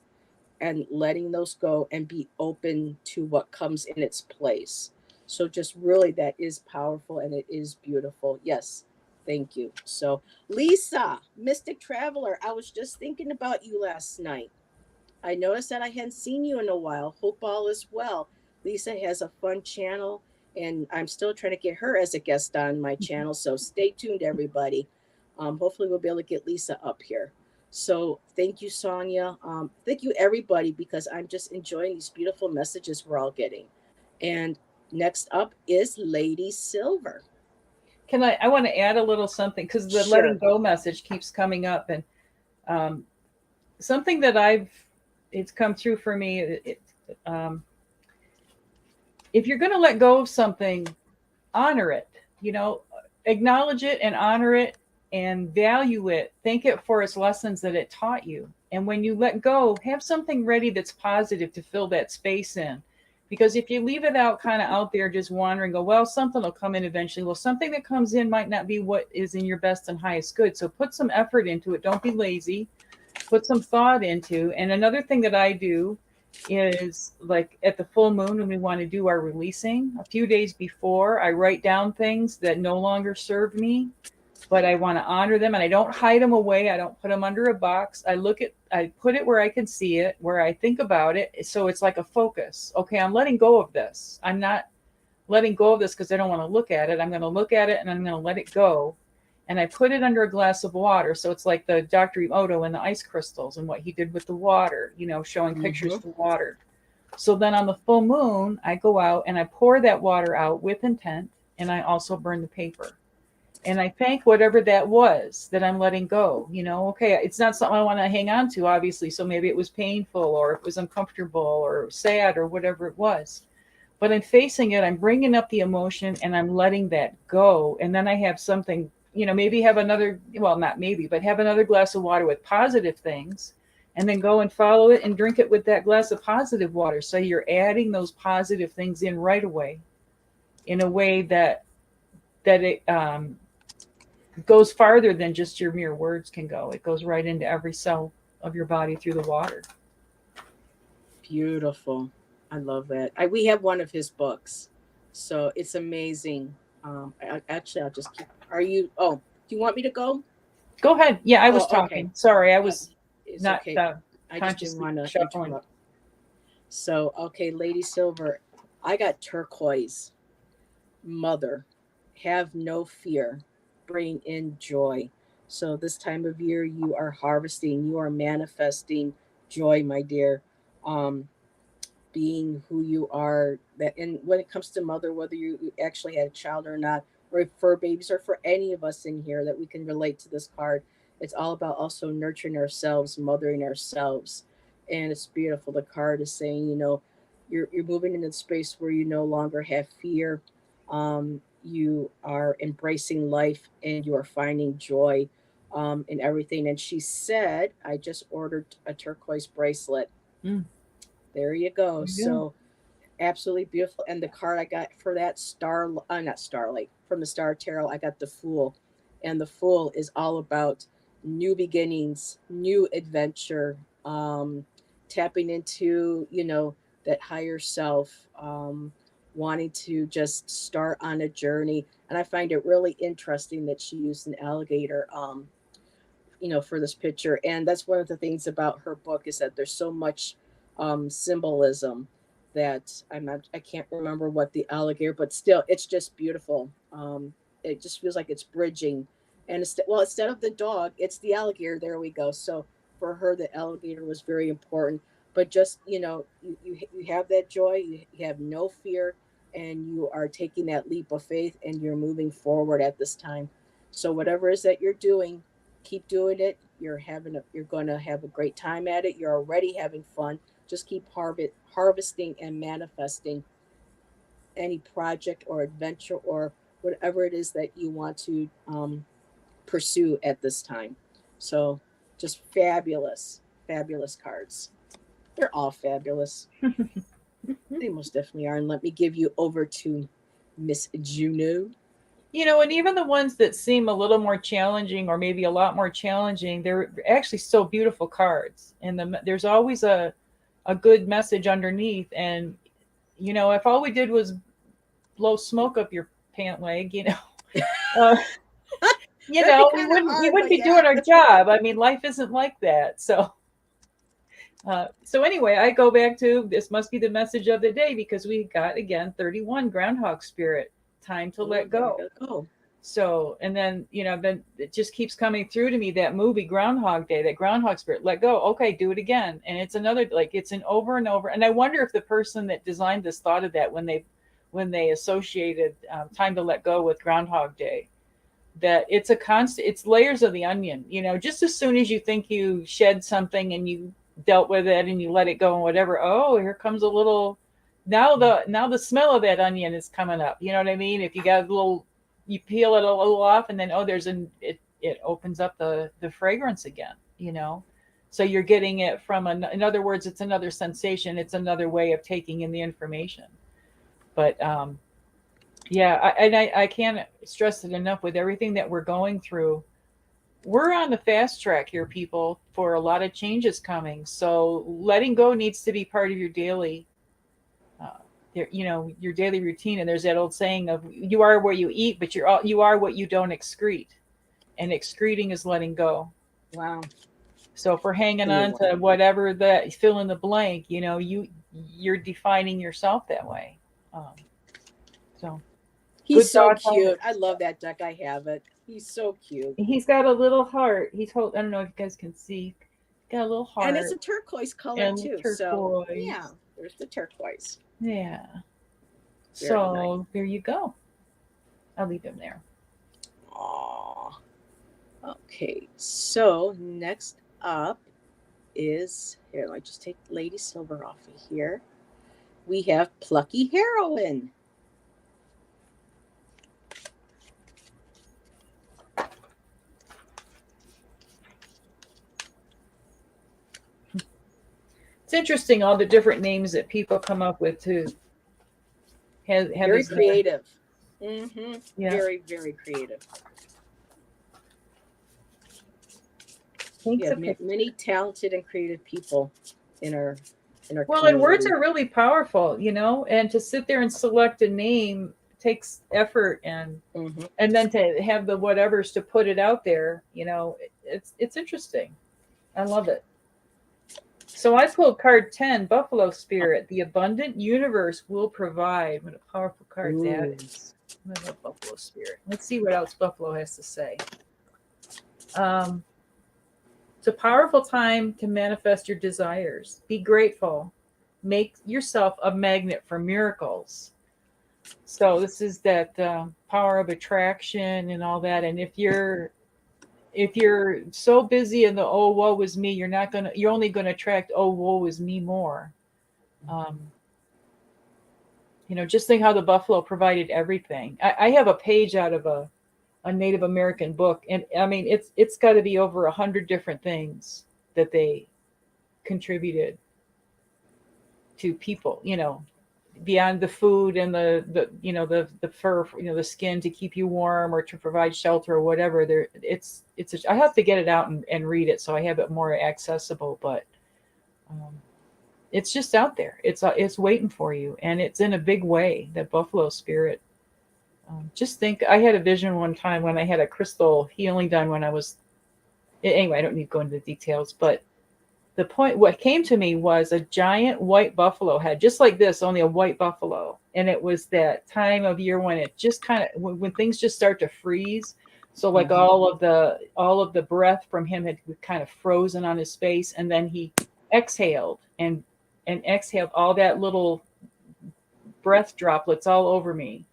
and letting those go and be open to what comes in its place. So just really that is powerful and it is beautiful. Yes. Thank you. So Lisa, Mystic Traveler, I was just thinking about you last night. I noticed that I hadn't seen you in a while. Hope all is well. Lisa has a fun channel, and I'm still trying to get her as a guest on my channel. So stay tuned, everybody. Hopefully, we'll be able to get Lisa up here. So thank you, Sonia. Thank you, everybody, because I'm just enjoying these beautiful messages we're all getting. And next up is Lady Silver. I want to add a little something, because the letting Sure. go message keeps coming up. And um, something that it's come through for me. Um, if you're going to let go of something, honor it, acknowledge it and honor it and value it. Thank it for its lessons that it taught you. And when you let go, have something ready that's positive to fill that space in. Because if you leave it out, kind of out there, just wandering, go, well, something will come in eventually. Well, something that comes in might not be what is in your best and highest good. So put some effort into it. Don't be lazy. Put some thought into. And another thing that I do is, like at the full moon, when we want to do our releasing, a few days before, I write down things that no longer serve me, but I want to honor them, and I don't hide them away. I don't put them under a box. I put it where I can see it, where I think about it. So it's like a focus. Okay, I'm letting go of this. I'm not letting go of this because I don't want to look at it. I'm going to look at it and I'm going to let it go. And I put it under a glass of water. So it's like the Dr. Emoto and the ice crystals and what he did with the water, showing pictures Mm-hmm. of the water. So then on the full moon, I go out and I pour that water out with intent, and I also burn the paper. And I thank whatever that was that I'm letting go. Okay, it's not something I want to hang on to, obviously. So maybe it was painful, or it was uncomfortable, or sad, or whatever it was. But I'm facing it, I'm bringing up the emotion, and I'm letting that go. And then I have something, maybe have another, well, not maybe, but have another glass of water with positive things, and then go and follow it and drink it with that glass of positive water. So you're adding those positive things in right away, in a way that it goes farther than just your mere words can go. It goes right into every cell of your body through the water. Beautiful. I love that. We have one of his books, so it's amazing. Actually, I'll just keep. Are you? Oh, do you want me to go? Go ahead. Yeah, I was Oh, okay. talking. Sorry, I Uh, was it's not okay. I just didn't consciously want to shuffling. interrupt. So, okay, Lady Silver, I got turquoise. Mother, have no fear. Bring in joy. So, this time of year, you are harvesting, you are manifesting joy, my dear. Um, being who you are, that, and when it comes to mother, whether you actually had a child or not, or for babies, or for any of us in here that we can relate to this card, it's all about also nurturing ourselves, mothering ourselves. And it's beautiful. The card is saying, you're moving into a space where you no longer have fear. You are embracing life, and you are finding joy in everything. And she said, I just ordered a turquoise bracelet. Mm, There you go. there you go. So absolutely beautiful. And the card I got for that not Starlight, from the Star Tarot, I got the Fool. And the Fool is all about new beginnings, new adventure, tapping into, that higher self, wanting to just start on a journey. And I find it really interesting that she used an alligator. For this picture. And that's one of the things about her book, is that there's so much symbolism that I can't remember what the alligator, but still, it's just beautiful. It just feels like it's bridging. And instead of the dog, it's the alligator. There we go. So for her, the alligator was very important. But just, you have that joy, you have no fear, and you are taking that leap of faith, and you're moving forward at this time. So whatever it is that you're doing, keep doing it. You're going to have a great time at it. You're already having fun. Just keep harvesting and manifesting any project or adventure, or whatever it is that you want to pursue at this time. So, just fabulous, fabulous cards. They're all fabulous. They most definitely are. And let me give you over to Miss Juno. And even the ones that seem a little more challenging, or maybe a lot more challenging, they're actually still beautiful cards. And there's always a good message underneath. And, if all we did was blow smoke up your pant leg, uh, That'd be we kind of wouldn't we hard, wouldn't but be yeah. doing our job. I mean, life isn't like that. So anyway, I go back to, this must be the message of the day, because we got, again, 31 groundhog spirit, time to Oh, let there we go. go. So, and then, then it just keeps coming through to me, that movie Groundhog Day, that groundhog spirit, let go. Okay, do it again. And it's another, like, it's an over and over. And I wonder if the person that designed this thought of that when they associated time to let go with Groundhog Day, that it's a constant, it's layers of the onion. Just as soon as you think you shed something and you dealt with it and you let it go and whatever, oh, here comes a little, now the smell of that onion is coming up. You know what I mean? If you got a little, you peel it a little off, and then, oh, it opens up the fragrance again. So you're getting it from in other words, it's another sensation, it's another way of taking in the information. But yeah, I can't stress it enough, with everything that we're going through. We're on the fast track here, people, for a lot of changes coming. So letting go needs to be part of your daily, uh, your daily routine. And there's that old saying of, you are what you eat, but you are what you don't excrete. And excreting is letting go. Wow. So if we're hanging You're on to right. whatever, that fill in the blank, you're defining yourself that way. Um, so He's good so thoughts on cute. it. I love that duck. I have it. He's so cute. He's got a little heart. I don't know if you guys can see. He's got a little And it's heart a turquoise color and a little too. So yeah, turquoise. there's the turquoise. Yeah. Very nice. So there you go. I'll leave him there. Aww. Okay. So next up is, here, let me just take Lady Silver off of here. We have Plucky Heroine. It's interesting, all the different names that people come up with too. Have Very these, creative. Mm-hmm. yeah. Very, very creative. Paints Yeah, a picture. many talented and creative people in our Well, and words community. are really powerful, and to sit there and select a name takes effort, Hmm. and then to have the whatevers to put it out there, it's interesting. I love it. So I pulled card 10, Buffalo Spirit. The abundant universe will provide. What a powerful card that Ooh. is. I love Buffalo Spirit. Let's see what else Buffalo has to say. Um, it's a powerful time to manifest your desires. Be grateful. Make yourself a magnet for miracles. So this is that power of attraction and all that. And if you're so busy in the oh woe is me, you're only gonna attract oh woe is me more. Um, just think how the buffalo provided everything. I have a page out of a Native American book, and I mean it's got to be over 100 different things that they contributed to people. Beyond the food and the fur, the skin to keep you warm or to provide shelter or whatever. I have to get it out and read it so I have it more accessible, but um, it's just out there. It's waiting for you, and it's in a big way. That buffalo spirit. Just think, I had a vision one time when I had a crystal healing done when I was. Anyway, I don't need to go into the details, but what came to me was a giant white buffalo head, just like this, only a white buffalo. And it was that time of year when it just kind of, when things just start to freeze. So like Hmm. all of the breath from him had kind of frozen on his face. And then he exhaled and exhaled all that little breath droplets all over me.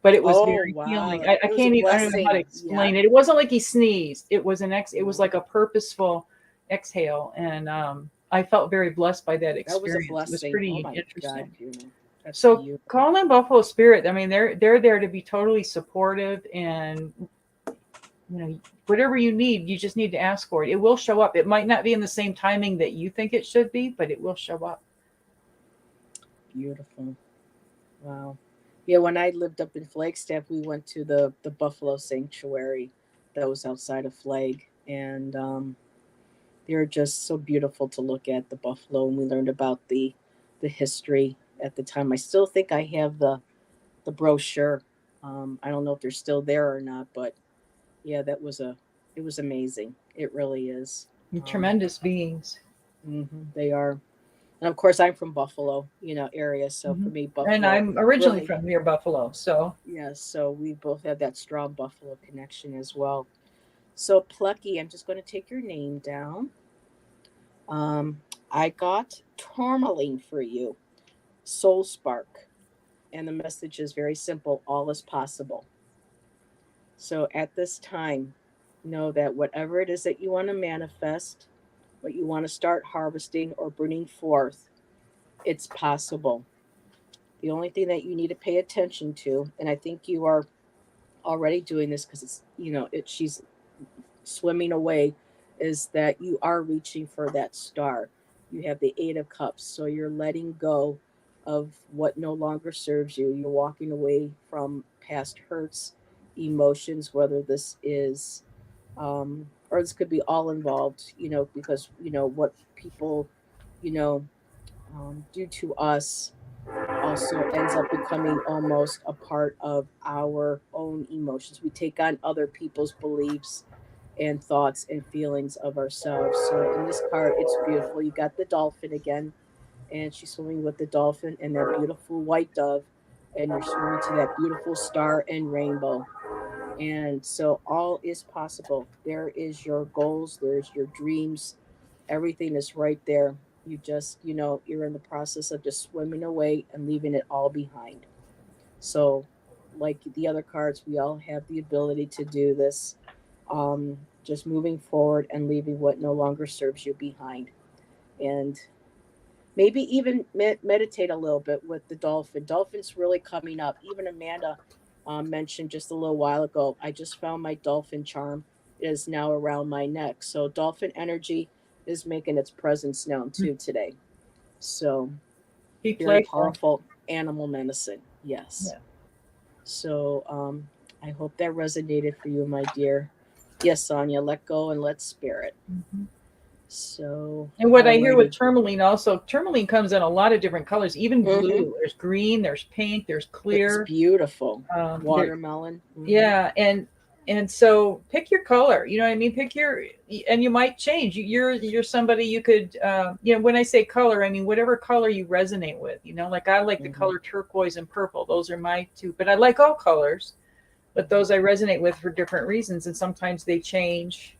But it was Oh, very healing. wow. I It was a can't even, I don't know how to blessing. Yeah. explain it. It wasn't like he sneezed. It was No, like a purposeful exhale. And I felt very blessed by that that was a experience. It was blessing. Oh pretty my God, interesting. Juno. That's So beautiful. call in Buffalo Spirit. I mean, they're there to be totally supportive, and whatever you need, you just need to ask for it. It will show up. It might not be in the same timing that you think it should be, but it will show up. Beautiful. Wow. Yeah, when I lived up in Flagstaff, we went to the Buffalo Sanctuary that was outside of Flag, and they were just so beautiful to look at, the buffalo, and we learned about the history at the time. I still think I have the brochure. I don't know if they're still there or not, but yeah, it was amazing. It really is. Tremendous beings. They are, and of course, I'm from Buffalo, area. So Hmm. for me, And Buffalo I'm originally really, from near Buffalo, so yeah. So we both have that strong Buffalo connection as well. So Plucky, I'm just going to take your name down. Um, I got tourmaline for you, Soul Spark, and the message is very simple: all is possible. So at this time, know that whatever it is that you want to manifest, what you want to start harvesting or bringing forth, it's possible. The only thing that you need to pay attention to, and I think you are already doing this because it's, she's swimming away, is that you are reaching for that star. You have the Eight of Cups, so you're letting go of what no longer serves you. You're walking away from past hurts, emotions, whether this is, or this could be all involved, because, what people, you know, do to us also ends up becoming almost a part of our own emotions. We take on other people's beliefs and thoughts and feelings of ourselves. So in this card, it's beautiful. You got the dolphin again, and she's swimming with the dolphin and that beautiful white dove, and you're swimming to that beautiful star and rainbow. And so all is possible. There is your goals, there's your dreams, everything is right there. You just, you're in the process of just swimming away and leaving it all behind. So, like the other cards, we all have the ability to do this. Just moving forward and leaving what no longer serves you behind. And maybe even meditate a little bit with the dolphin. Dolphin's really coming up. Even Amanda mentioned just a little while ago, I just found my dolphin charm. It is now around my neck. So, dolphin energy is making its presence known too today. So, be very playful. powerful animal medicine. Yes. Yeah. So, I hope that resonated for you, my dear. Yes, Sonia, let go and let spirit. Mm-hmm. So, And what I hear with alrighty. tourmaline also, tourmaline comes in a lot of different colors, even Mm-hmm. blue. There's green, there's pink, there's It's clear. beautiful. There, Watermelon. Mm-hmm. yeah, and so pick your color. You know what I mean? Pick your, and you might change. You're somebody you could, when I say color, I mean whatever color you resonate with. Like I like the Mm-hmm. color turquoise and purple. Those are my two, but I like all colors. But those I resonate with for different reasons, and sometimes they change,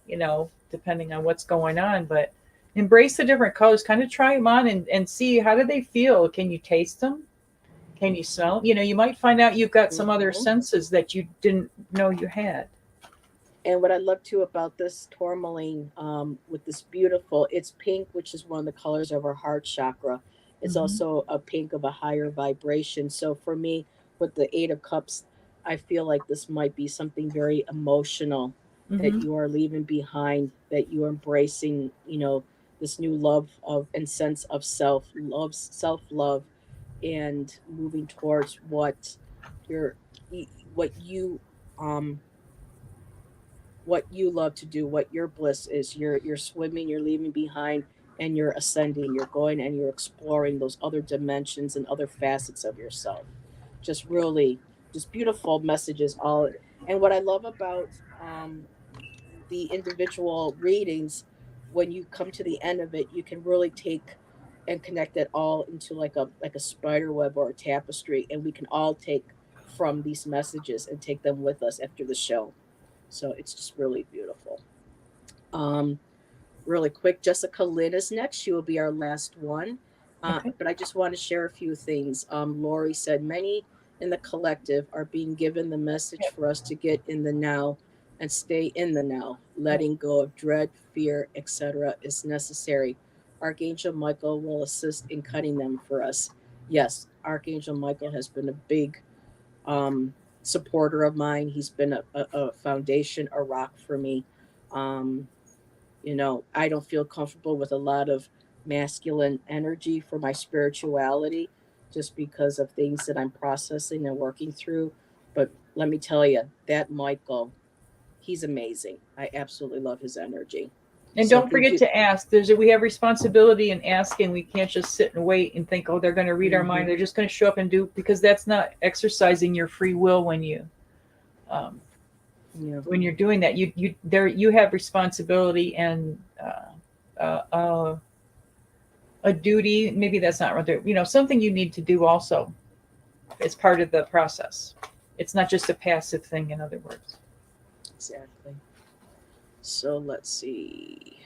depending on what's going on. But embrace the different colors, kind of try them on and see how do they feel. Can you taste them? Can you smell? You might find out you've got some other Mm-hmm. senses that you didn't know you had. And what I love too about this tourmaline, with this beautiful, it's pink, which is one of the colors of our heart chakra. It's Mm-hmm. also a pink of a higher vibration. So for me, with the Eight of Cups, I feel like this might be something very emotional that Mm-hmm. you are leaving behind, that you're embracing, this new love of and sense of self love, and moving towards your, what you, um what you love to do, what your bliss is. You're swimming, you're leaving behind, and you're ascending. You're going and you're exploring those other dimensions and other facets of yourself. Just really, just beautiful messages. All, and what I love about, the individual readings, when you come to the end of it, you can really take and connect it all into like a spider web or a tapestry, and we can all take from these messages and take them with us after the show. So it's just really beautiful. Um, Really quick, Jessica Lynn is next. She will be our last one. Okay. But I just want to share a few things. Lori said, many in the collective are being given the message Yep. for us to get in the now and stay in the now. Yep. Letting go of dread, fear, etc. is necessary. Archangel Michael will assist in cutting them for us. Yes, Archangel Michael has been a big, um, supporter of mine. He's been a foundation, a rock for me. Um, I don't feel comfortable with a lot of masculine energy for my spirituality, just because of things that I'm processing and working through. But let me tell you, that Michael, he's amazing. I absolutely love his energy. And So don't thank forget you. to ask. We have responsibility in asking. We can't just sit and wait and think, oh, they're going to read our mind. Hmm. They're just going to show up and do, because that's not exercising your free will um, Yeah. when you're doing that. You have responsibility and uh, uh, a duty. Maybe that's not right. Something you need to do also. It's part of the process. It's not just a passive thing. In other words. Exactly. So let's see.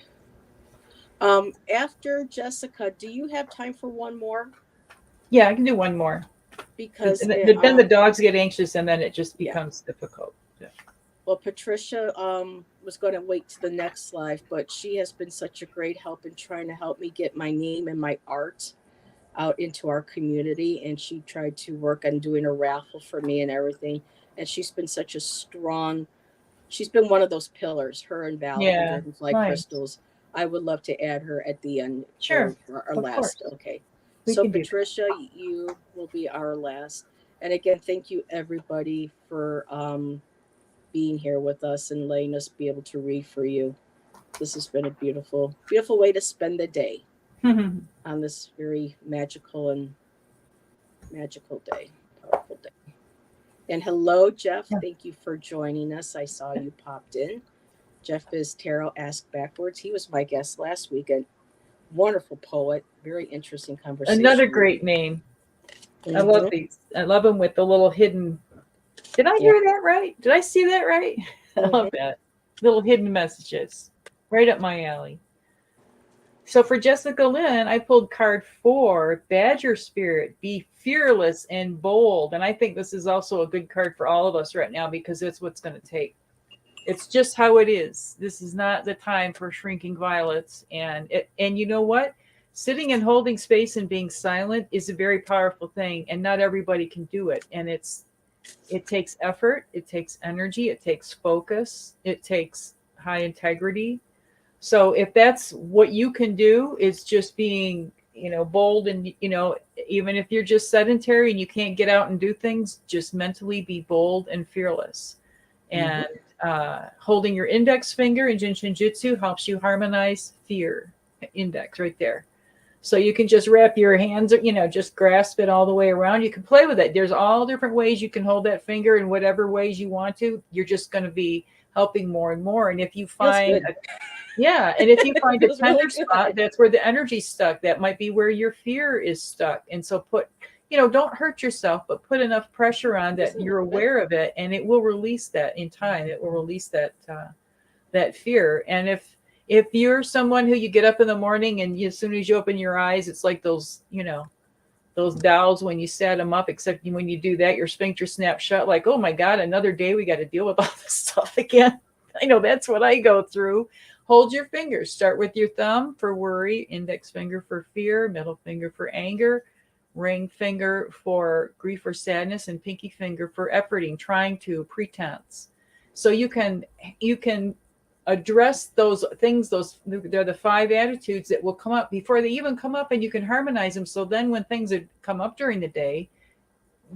After Jessica, do you have time for one more? Yeah, I can do one more. Because Then the dogs get anxious, and then it just yeah. becomes difficult. Yeah. Well, Patricia, was going to wait to the next live, but she has been such a great help in trying to help me get my name and my art out into our community. And she tried to work on doing a raffle for me and everything. And she's been such a strong, she's been one of those pillars, her and Val from Yeah. Dragonfly Nice. Crystals. I would love to add her at the end Sure. for our Of last. course. Okay. We So, can do that. Patricia, you will be our last. And again, thank you everybody for, being here with us and letting us be able to read for you. This has been a beautiful, beautiful way to spend the day on this very magical day, powerful day. And hello, Jeff. Yeah. Thank you for joining us. I saw you popped in. Jeff is Tarot Ask Backwards. He was my guest last week. A wonderful poet. Very interesting Another conversation. great name. I love Mm-hmm. these. I love them with the little hidden. Did I Yeah. hear that right? Did I see that right? I love Mm-hmm. that. Little hidden messages. Right up my alley. So for Jessica Lynn, I pulled card 4, Badger Spirit, be fearless and bold. And I think this is also a good card for all of us right now, because it's what's going to take. It's just how it is. This is not the time for shrinking violets. And you know what? Sitting and holding space and being silent is a very powerful thing, and not everybody can do it. And it takes effort, it takes energy, it takes focus, it takes high integrity. So if that's what you can do, is just being, bold, and even if you're just sedentary and you can't get out and do things, just mentally be bold and fearless. Mm-hmm. And Holding your index finger in Jin Shin Jyutsu helps you harmonize fear. Index right there. So you can just wrap your hands, just grasp it all the way around. You can play with it. There's all different ways you can hold that finger in whatever ways you want to. You're just going to be helping more and more. And if you find, and if you find a tender really spot, that's where the energy's stuck. That might be where your fear is stuck. And so don't hurt yourself, but put enough pressure on that you're aware of it, and it will release that in time. It will release that fear. And if you're someone who you get up in the morning and as soon as you open your eyes, it's like those dolls when you set them up, except when you do that, your sphincter snaps shut like, oh my God, another day we got to deal with all this stuff again. I know that's what I go through. Hold your fingers. Start with your thumb for worry, index finger for fear, middle finger for anger, ring finger for grief or sadness, and pinky finger for efforting, trying to, pretense. So you can address those things. They're the 5 attitudes that will come up before they even come up, and you can harmonize them. So then when things come up during the day,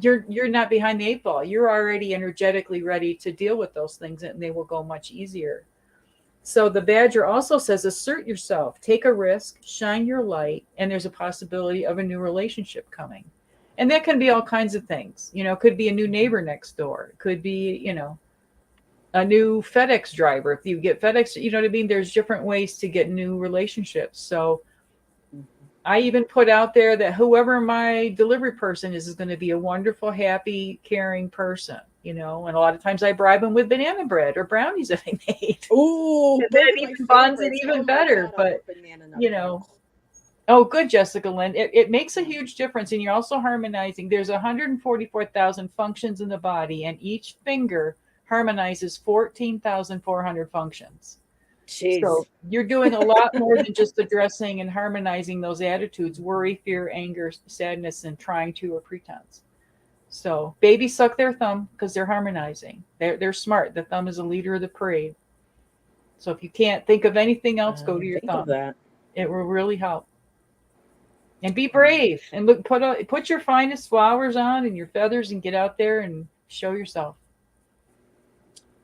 you're not behind the 8 ball. You're already energetically ready to deal with those things, and they will go much easier. So the Badger also says, assert yourself, take a risk, shine your light, and there's a possibility of a new relationship coming. And that can be all kinds of things. It could be a new neighbor next door. It could be, a new FedEx driver. If you get FedEx, you know what I mean? There's different ways to get new relationships. So I even put out there that whoever my delivery person is going to be a wonderful, happy, caring person, and a lot of times I bribe them with banana bread or brownies that I made. Ooh, that even bonds it even better. But, oh, good, Jessica Lynn. It makes a huge difference. And you're also harmonizing. There's 144,000 functions in the body, and each finger harmonizes 14,400 functions. Jeez. So you're doing a lot more than just addressing and harmonizing those attitudes: worry, fear, anger, sadness, and trying to or pretense. So babies suck their thumb because they're harmonizing. They're smart. The thumb is a leader of the parade. So if you can't think of anything else, go to your thumb. It will really help. And be brave, and put your finest flowers on and your feathers, and get out there and show yourself.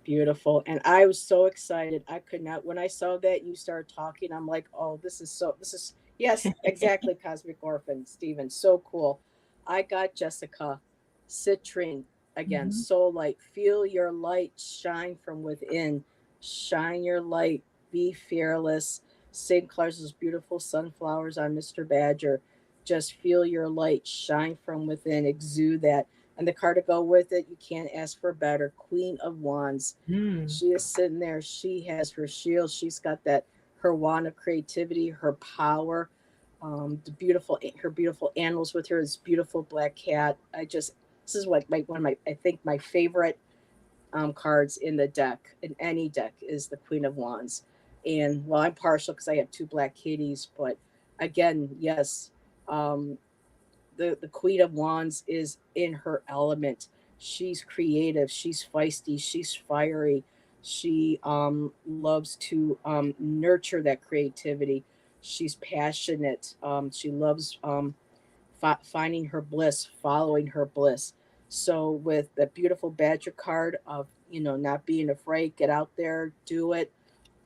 Beautiful. And I was so excited. I could not, when I saw that you started talking, I'm like, oh, this is, yes, exactly. Cosmic Orphan, Stephen. So cool. I got Jessica, Citrine, again, soul light. Feel your light shine from within. Shine your light. Be fearless. St. Clair's beautiful sunflowers on Mr. Badger. Just feel your light shine from within. Exude that. And the card to go with it, you can't ask for better. Queen of Wands. She is sitting there. She has her shield. She's got her wand of creativity, her power. Her beautiful animals with her. This beautiful black cat. This is one of my, I think my favorite cards in the deck, in any deck, is the Queen of Wands. And well, I'm partial because I have 2 black kitties, but again, yes. The Queen of Wands is in her element. She's creative. She's feisty. She's fiery. She loves to nurture that creativity. She's passionate. She loves finding her bliss, following her bliss. So with the beautiful Badger card of not being afraid, get out there, do it.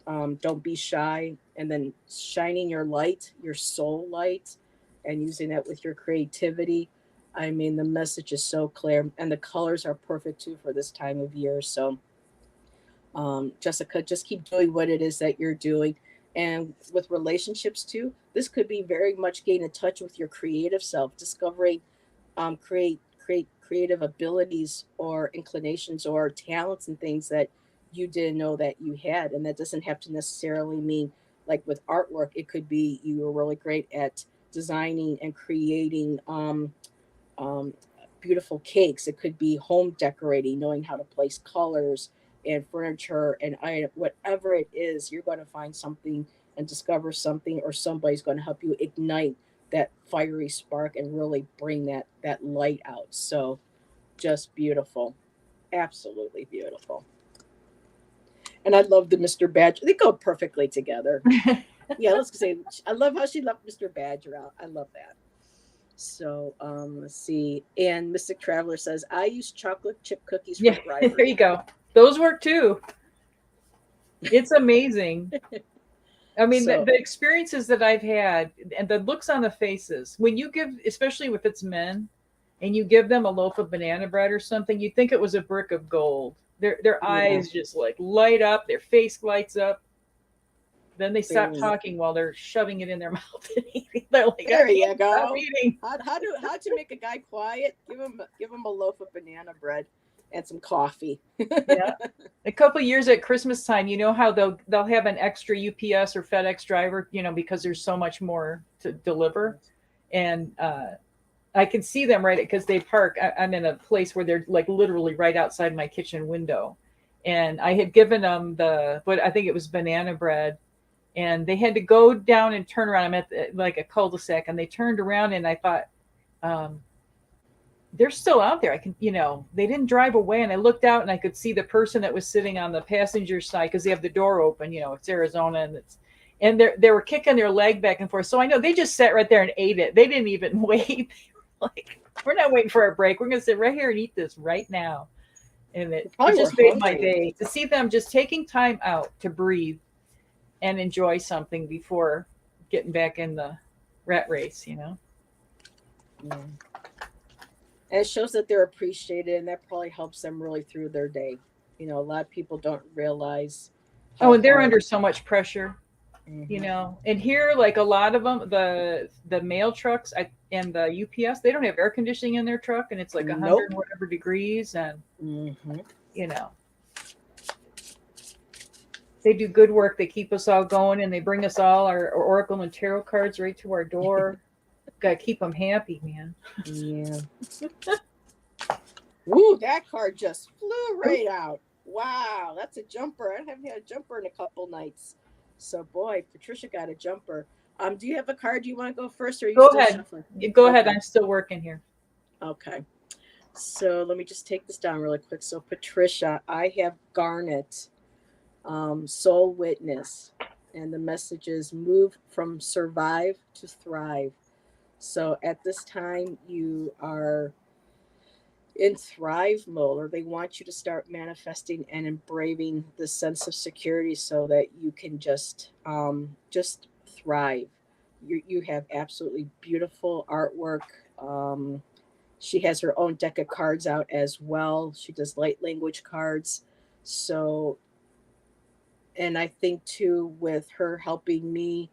Don't be shy, and then shining your light, your soul light, and using that with your creativity. I mean, the message is so clear, and the colors are perfect too for this time of year. So, Jessica, just keep doing what it is that you're doing. And with relationships too, this could be very much getting in touch with your creative self, discovering creative abilities or inclinations or talents and things that you didn't know that you had. And that doesn't have to necessarily mean like with artwork. It could be you were really great at designing and creating um, beautiful cakes. It could be home decorating, knowing how to place colors and furniture and whatever it is. You're going to find something and discover something, or somebody's going to help you ignite that fiery spark and really bring that light out. So just beautiful, absolutely beautiful. And I love the Mr. Badger. They go perfectly together. Yeah, let's say I love how she left Mr. Badger out. I love that. So let's see. And Mystic Traveler says, I use chocolate chip cookies for Yeah, bribery. there you go. Those work too. It's amazing. I mean, So the experiences that I've had and the looks on the faces when you give, especially if it's men, and you give them a loaf of banana bread or something, you think it was a brick of gold. Their yeah, eyes just like light up, their face lights up. Then they stop very. talking while they're shoving it in their mouth and eating. They're like, I There can't you stop go. eating. How to make a guy quiet? Give him a loaf of banana bread and some coffee. Yeah. A couple of years at Christmas time, you know how they'll have an extra UPS or FedEx driver, because there's so much more to deliver, and I can see them right because they park. I'm in a place where they're like literally right outside my kitchen window, and I had given them what I think it was banana bread, and they had to go down and turn around. I'm at like a cul-de-sac, and they turned around, and I thought, um, they're still out there. I can, they didn't drive away. And I looked out and I could see the person that was sitting on the passenger side because they have the door open. It's Arizona, and they were kicking their leg back and forth. So I know they just sat right there and ate it. They didn't even wait. Like, we're not waiting for a break. We're going to sit right here and eat this right now. And it Probably were just made my hungry. day to see them just taking time out to breathe and enjoy something before getting back in the rat race. Yeah. And it shows that they're appreciated, and that probably helps them really through their day. A lot of people don't realize Oh, how and they're hard. under so much pressure. Hmm. And here, like a lot of them, the mail trucks and the UPS, they don't have air conditioning in their truck, and it's like 100 Nope. and whatever degrees, and Hmm. you know they do good work. They keep us all going, and they bring us all our Oracle and tarot cards right to our door. Got to keep them happy, man. Yeah. Woo, that card just flew right out. Wow, that's a jumper. I haven't had a jumper in a couple nights. So boy, Patricia got a jumper. Do you have a card you want to go first, or are you Go still ahead, shuffling? go ahead. Okay. I'm still working here. Okay. So let me just take this down really quick. So Patricia, I have Garnet, Soul Witness, and the message is move from survive to thrive. So at this time, you are in thrive mode, or they want you to start manifesting and embracing the sense of security so that you can just thrive. You have absolutely beautiful artwork. um, she has her own deck of cards out as well. She does light language cards. So, and I think too, with her helping me,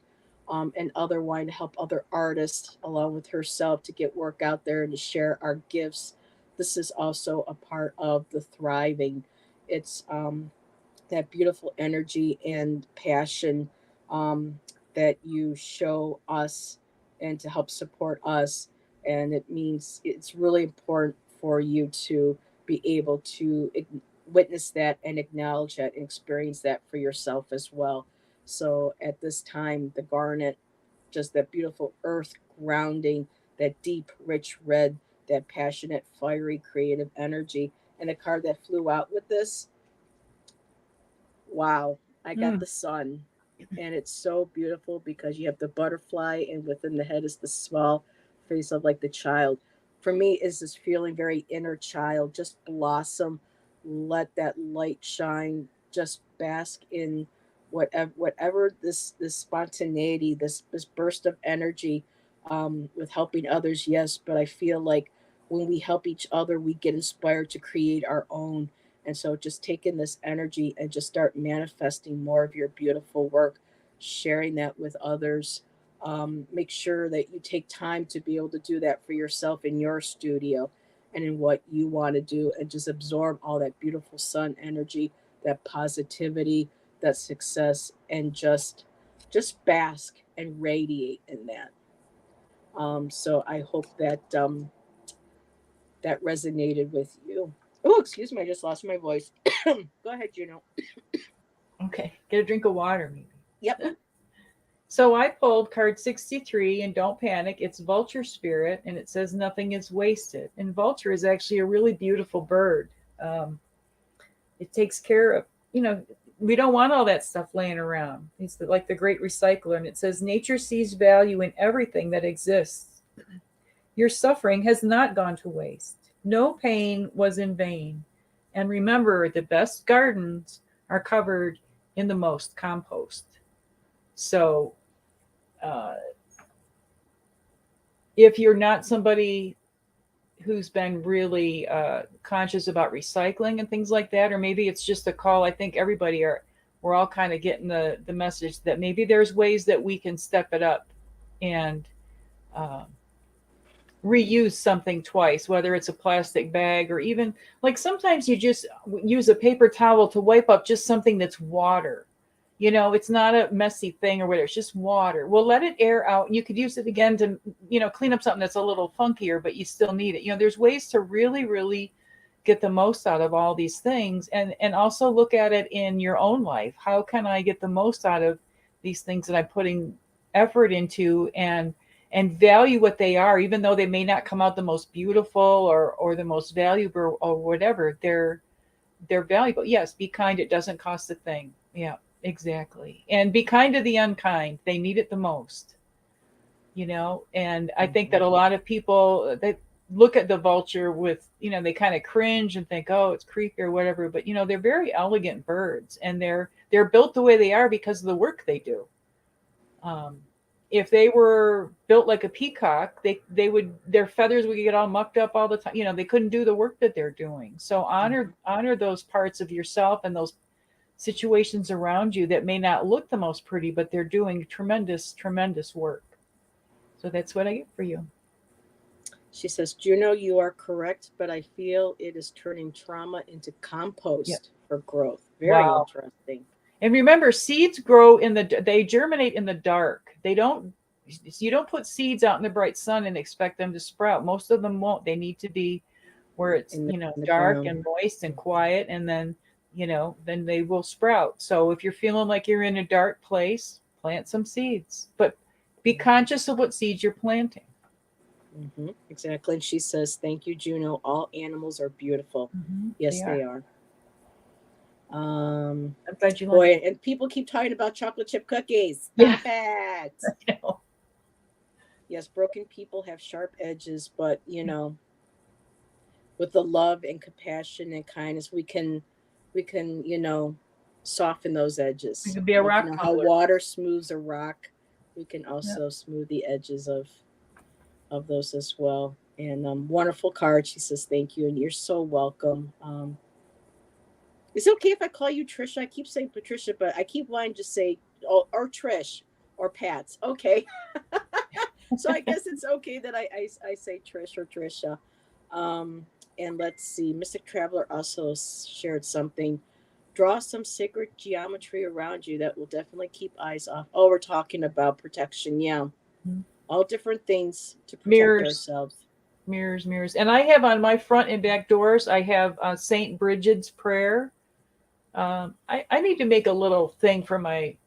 and other wanting to help other artists along with herself to get work out there and to share our gifts, this is also a part of the thriving. It's that beautiful energy and passion, um, that you show us and to help support us. And it means it's really important for you to be able to witness that and acknowledge that and experience that for yourself as well. So at this time, the garnet, just that beautiful earth grounding, that deep, rich red, that passionate, fiery, creative energy. And a card that flew out with this, wow, I got Mm. the sun. And it's so beautiful because you have the butterfly, and within the head is the small face of like the child. For me, is this feeling very inner child, just blossom, let that light shine, just bask in whatever this spontaneity, this burst of energy, with helping others, yes. But I feel like when we help each other, we get inspired to create our own. And so just taking this energy and just start manifesting more of your beautiful work, sharing that with others. Make sure that you take time to be able to do that for yourself in your studio and in what you want to do, and just absorb all that beautiful sun energy, that positivity, that success, and just bask and radiate in that. So I hope that that resonated with you. Oh, excuse me, I just lost my voice. Go ahead, Juno. Okay, get a drink of water, maybe. Yep. So I pulled card 63, and don't panic. It's Vulture Spirit, and it says nothing is wasted. And Vulture is actually a really beautiful bird. Um, it takes care of, we don't want all that stuff laying around. It's like the great recycler. And it says nature sees value in everything that exists. Your suffering has not gone to waste. No pain was in vain. And remember, the best gardens are covered in the most compost. So uh, if you're not somebody who's been really conscious about recycling and things like that, or maybe it's just a call. I think we're all kind of getting the message that maybe there's ways that we can step it up and uh, reuse something twice, whether it's a plastic bag or even like sometimes you just use a paper towel to wipe up just something that's water. It's not a messy thing or whatever. It's just water. Well, let it air out. You could use it again to, clean up something that's a little funkier, but you still need it. There's ways to really, really get the most out of all these things, and also look at it in your own life. How can I get the most out of these things that I'm putting effort into, and value what they are, even though they may not come out the most beautiful or the most valuable or whatever. They're valuable. Yes, be kind. It doesn't cost a thing. Yeah, exactly. And be kind to the unkind. They need it the most. And I think that a lot of people, they look at the vulture with, they kind of cringe and think, oh, it's creepy or whatever. But they're very elegant birds, and they're built the way they are because of the work they do. Um, if they were built like a peacock, their feathers would get all mucked up all the time. They couldn't do the work that they're doing. So honor those parts of yourself and those situations around you that may not look the most pretty, but they're doing tremendous, tremendous work. So that's what I get for you. She says, Juno, you are correct, but I feel it is turning trauma into Yeah. compost for growth. Very Wow. interesting. And remember, seeds they germinate in the dark. You don't put seeds out in the bright sun and expect them to sprout. Most of them won't. They need to be where it's, In the dark ground. and moist and quiet, and then they will sprout. So if you're feeling like you're in a dark place, plant some seeds, but be conscious of what seeds you're planting. Exactly. And she says, thank you, Juno. All animals are beautiful. They Yes, are. they are. Um, I'm glad you like Boy, and people keep talking about chocolate chip cookies. Yeah. Stop it. Yes, broken people have sharp edges, but with the love and compassion and kindness, we can soften those It edges. could be a Like rock how tumbler. water smooths a rock, we can Yeah. also smooth the edges of those as well. And wonderful card. She says thank you, and you're so welcome. Is it okay if I call you Trisha? I keep saying Patricia, but I keep wanting to just say, oh, or Trish or Pats. Okay. So I guess it's okay that I say Trish or Trisha. Um, and let's see. Mystic Traveler also shared something. Draw some sacred geometry around you that will definitely keep eyes off. Oh, we're talking about protection. Yeah. Mhm. All different things to protect Mirrors. ourselves. Mirrors. And I have on my front and back doors, I have Saint Bridget's prayer. I need to make a little thing for a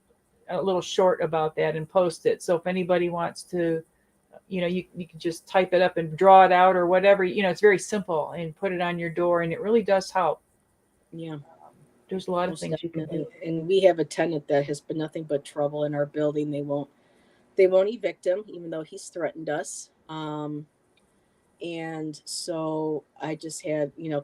little short about that and post it. So if anybody wants to, you can just type it up and draw it out or whatever. It's very simple, and put it on your door, and it really does help. Yeah. There's a lot of Most things you can do. definitely. And we have a tenant that has been nothing but trouble in our building. They won't evict him, even though he's threatened us. And so I just had another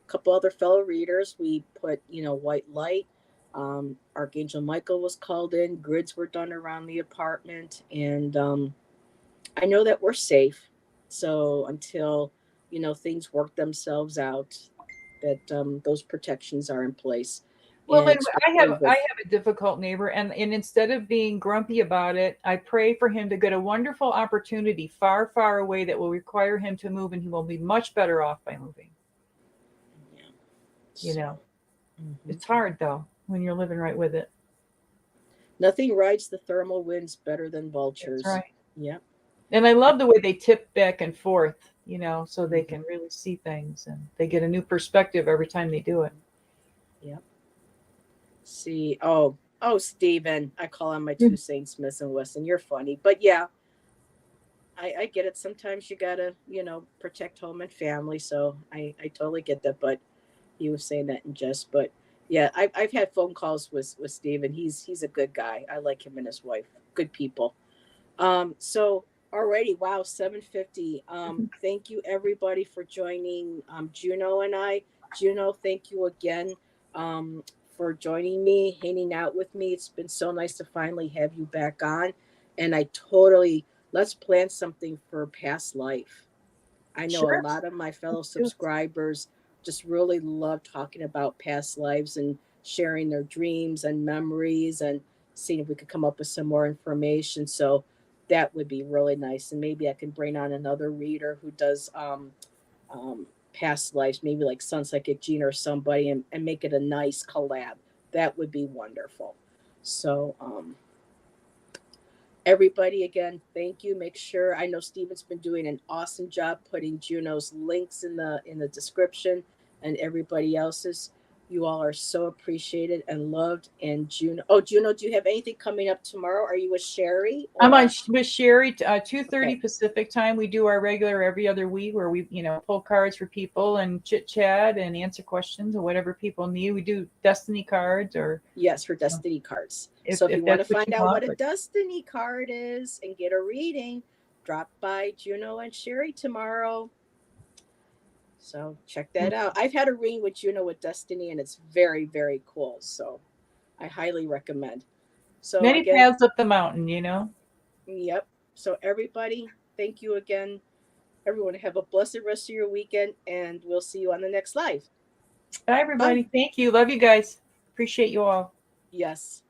couple other fellow readers. We put white light. Archangel Michael was called in. Grids were done around the apartment, and I know that we're safe. So until things work themselves out, that those protections are in place, Well, and and especially I with have a difficult neighbor, and instead of being grumpy about it, I pray for him to get a wonderful opportunity far, far away that will require him to move, and he will be much better off by moving. yeah. You So, know, mhm. it's hard though when you're living right with it. Nothing rides the thermal winds better than That's vultures. right. Yep. And I love the way they tip back and forth, so they Mhm. can really see things, and they get a new perspective every time they do it. Yep. See, oh, Steven. I call on my two Saint Smiths and Wesson. You're funny. But yeah, I get it. Sometimes you gotta, protect home and family. So I totally get that. But he was saying that in jest. But yeah, I've had phone calls with Steven. He's a good guy. I like him and his wife. Good people. So already, wow, 7:50. Thank you everybody for joining Juno and I. Juno, thank you again um, for joining me, hanging out with me. It's been so nice to finally have you back on. And let's plan something for past life. I know a Sure. lot of my fellow Let's do it. subscribers just really love talking about past lives and sharing their dreams and memories and seeing if we could come up with some more information. So that would be really nice. And maybe I can bring on another reader who does past lives, maybe like Sunset Gene or somebody, and make it a nice collab. That would be wonderful. So, everybody, again, thank you. Make sure, I know Steven's been doing an awesome job putting Juno's links in the description, and everybody else's. You all are so appreciated and loved. And Juno, oh Juno, do you have anything coming up tomorrow? Are you with Sherry I'm on or with Sherry, 2:30 okay? Pacific time. We do our regular every other week where we, pull cards for people and chit chat and answer questions or whatever people need. We do destiny cards or Yes, for Destiny cards. if, So if if you want to that's what find you out want. what a But Destiny card is and get a reading, drop by Juno and Sherry tomorrow. So check that out. I've had a reading with Juno with Destiny, and it's very, very cool. So I highly recommend. So many again, paths up the mountain. yep. So everybody, thank you again. Everyone, have a blessed rest of your weekend, and we'll see you on the next live. Bye, Bye. everybody. Thank you. Love you guys. Appreciate you all. Yes.